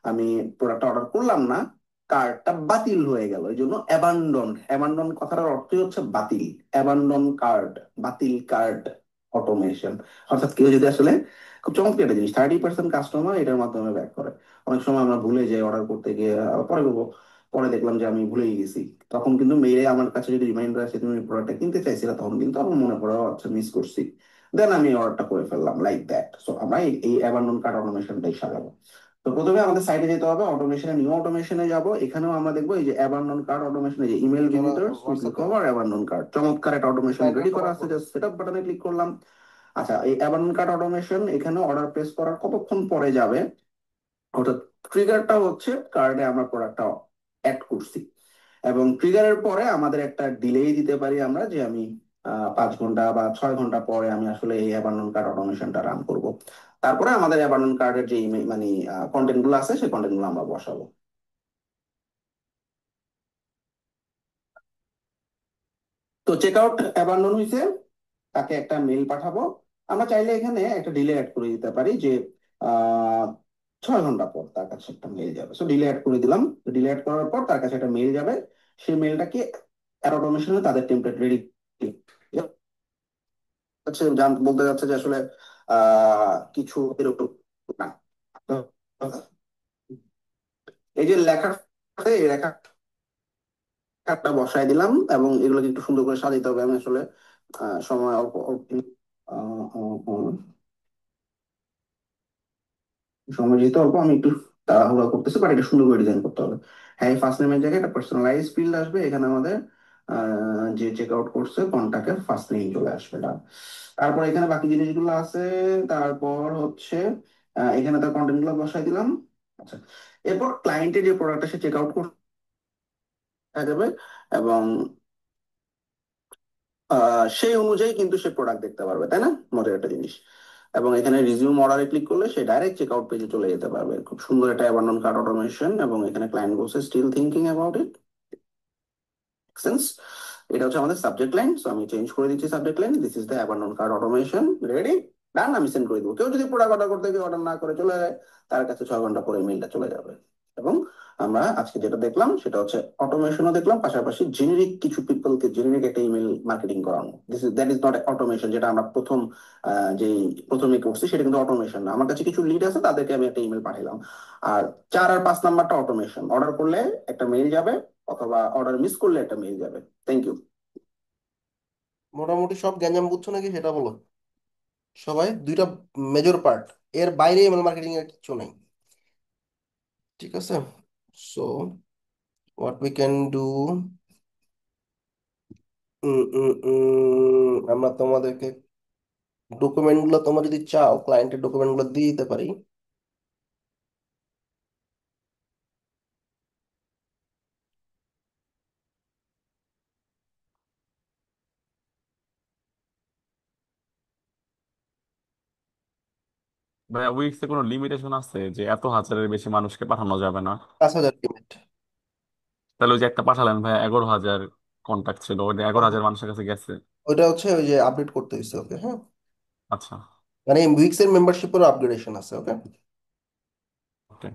Speaker 6: আমি প্রোডাক্টটা অর্ডার করলাম না, কার্ডটা বাতিল হয়ে গেল। এই জন্য অ্যাবান্ডন, অ্যাবান্ডন কথাটার অর্থই হচ্ছে বাতিল। অ্যাবান্ডন কার্ড, বাতিল কার্ড অটোমেশন। অর্থাৎ কেউ যদি আসলে, খুব চমৎকার একটা জিনিস, 30% কাস্টমার এটার মাধ্যমে ব্যাক করে। অনেক সময় আমরা ভুলে যাই অর্ডার করতে গিয়ে, পরে করবো, পরে দেখলাম যে আমি ভুলেই গেছি। তখন কিন্তু মেইলে আমার কাছে যদি রিমাইন্ডার আসে তুমি প্রোডাক্টটা কিনতে চাইছিলে, তখন কিন্তু আমার মনে পড়ে আচ্ছা মিস করছি, দেন আমি অর্ডারটা করে ফেললাম, লাইক দ্যাট। সো আমরা এই অ্যাবান্ডন কার্ড অটোমেশনটাই সাজাবো। তো প্রথমে আমাদের সাইটে যেতে হবে, অটোমেশনে, নিউ অটোমেশনে যাব। এখানেও আমরা দেখবো এই যে অ্যাবান্ডন কার্ড অটোমেশনে, যে email visitors will recover abandon cart, চমৎকার একটা অটোমেশন রেডি করা আছে। জাস্ট সেটআপ বাটনে ক্লিক করলাম। আচ্ছা, এই অ্যাবান্ডন কার্ট অটোমেশন এখানে অর্ডার প্লেস করার কতক্ষণ পরে যাবে, অর্থাৎ ট্রিগারটা হচ্ছে কার্ডে আমরা প্রোডাক্টটা অ্যাড করছি, এবং ট্রিগারের পরে আমাদের একটা ডিলেই দিতে পারি আমরা, যে আমি 5 ঘন্টা বা 6 ঘন্টা পরে আমি আসলে এই অ্যাবান্ডন কার্ড অটোমেশনটা রান করব। তারপরে আমাদের অ্যাবান্ডন কার্ডের যে মানে কন্টেন্ট গুলো আছে সেই কন্টেন্ট গুলো আমরা বসাবো। তো চেক আউট অ্যাবান্ডন হয়েছে, তাকে একটা মেল পাঠাবো। আমরা চাইলে এখানে একটা ডিলে অ্যাড করে দিতে পারি যে আহ 6 ঘন্টা পর তার কাছে একটা মেল যাবে, সো ডিলে অ্যাড করে দিলাম। ডিলে অ্যাড করার পর তার কাছে একটা মেল যাবে, সেই মেলটাকে অটোমেশনে তাদের টেমপ্লেট রেডি হচ্ছে বলতে যাচ্ছে যে আসলে কিছু এরকম না। তো এই যে লেখার সাথে এই লেখাটা বসায় দিলাম, এবং এগুলোকে একটু সুন্দর করে সাজাইতে হবে। আমি আসলে সময় অল্প আহ, আহ, আহ, সময় যেহেতু অল্প, আমি একটু তাড়াহুড়া করতেছি, বাট এটা সুন্দর করে ডিজাইন করতে হবে। হ্যাঁ, এই ফার্স্ট নেমের জায়গায় একটা পার্সোনালাইজ ফিল্ড আসবে, এখানে আমাদের যে চেক আউট করছে কন্টাক্টের ফার্স্ট নেম চলে আসবে না। তারপর এখানে বাকি জিনিসগুলো আছে। তারপর হচ্ছে এখানে তার কন্টেন্ট গুলো বসাই দিলাম। আচ্ছা, এরপর ক্লায়েন্টের যে প্রোডাক্টটা সে চেক আউট করতে যাবে, এবং সেই অনুযায়ী কিন্তু সে প্রোডাক্ট দেখতে পারবে, তাই না? মজার একটা জিনিস। এবং এখানে রিজিউম অর্ডারে ক্লিক করলে সে ডাইরেক্ট চেক আউট পেজে চলে যেতে পারবে। খুব সুন্দর একটা অ্যাবান্ডন কার্ট অটোমেশন, এবং এখানে ক্লায়েন্ট বলছে still thinking about it sense. এটা হচ্ছে আমাদের সাবজেক্ট লাইন, সো আমি চেঞ্জ করে দিচ্ছি subject line, this is the abandon cart automation ready, done. আমি সেন্ড করে দেবো। কেউ যদি প্রোডাক্ট অর্ডার করতে গিয়ে অর্ডার না করে চলে যায়, তার কাছে 6 ঘন্টা পরে মেইলটা চলে যাবে। এবং আমরা আজকে যেটা দেখলাম সেটা হচ্ছে অটোমেশনও দেখলাম, পাশাপাশি জেনেরিক কিছু পিপলকে জেনেরিক একটা ইমেল মার্কেটিং করানো। This is that is not automation, যেটা আমরা যেই প্রথমে করছি সেটা কিন্তু অটোমেশন না। আমার কাছে কিছু লিড আছে, তাদেরকে আমি একটা ইমেল পাঠালাম। আর 4 আর 5 নাম্বারটা অটোমেশন, অর্ডার করলে একটা মেইল যাবে, অথবা অর্ডার মিস করলে একটা মেইল যাবে। Thank you.
Speaker 1: মোটামুটি সব গ্যাঞ্জাম বুঝছো নাকি সেটা বলো। সবাই দুইটা মেজর পার্ট, এর বাইরে ইমেল মার্কেটিং এর কিছু নেই। ঠিক আছে, so what we can do, আমরা তোমাদেরকে ডকুমেন্ট গুলো, তোমরা যদি চাও ক্লায়েন্টের ডকুমেন্ট গুলো দিয়ে দিতে পারি।
Speaker 2: ভাইয়া উইক্সে কোনো লিমিটেশন আছে যে এত হাজারের বেশি মানুষকে পাঠানো যাবে না?
Speaker 1: 5,000 পেমেন্ট।
Speaker 2: তাহলে ওই যে একটা পাঠালেন ভাইয়া, 11,000 কন্ট্যাক্ট ছিল, ওটা 11,000 মানুষের কাছে গেছে?
Speaker 1: ওইটা হচ্ছে ওই যে আপডেট করতে হয়েছে, ওকে হ্যাঁ।
Speaker 2: আচ্ছা।
Speaker 1: মানে উইক্স এর মেম্বারশিপের আপগ্রেডেশন আছে, ওকে।
Speaker 2: ওকে।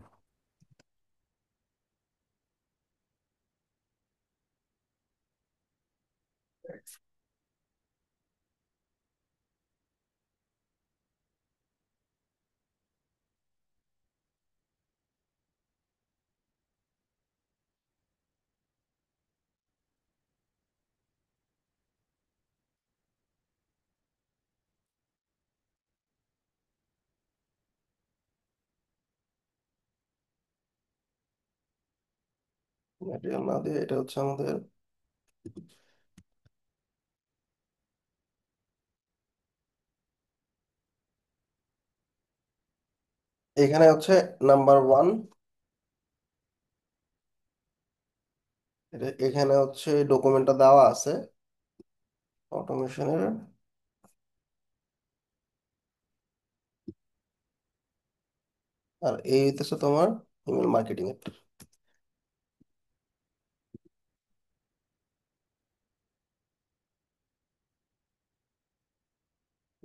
Speaker 1: ম্যাটেরিয়াল না দিয়ে এটা হচ্ছে আমাদের, এখানে হচ্ছে নাম্বার 1, এখানে হচ্ছে ডকুমেন্টটা দেওয়া আছে অটোমেশনের। আর এই হইতেছে তোমার ইমেল মার্কেটিং এর।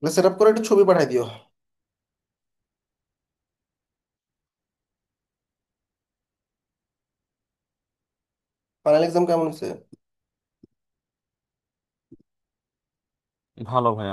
Speaker 1: সেট আপ করে একটা ছবি পাঠাই দিও। ফাইনাল এক্সাম কেমন হয়েছে?
Speaker 2: ভালো ভাইয়া।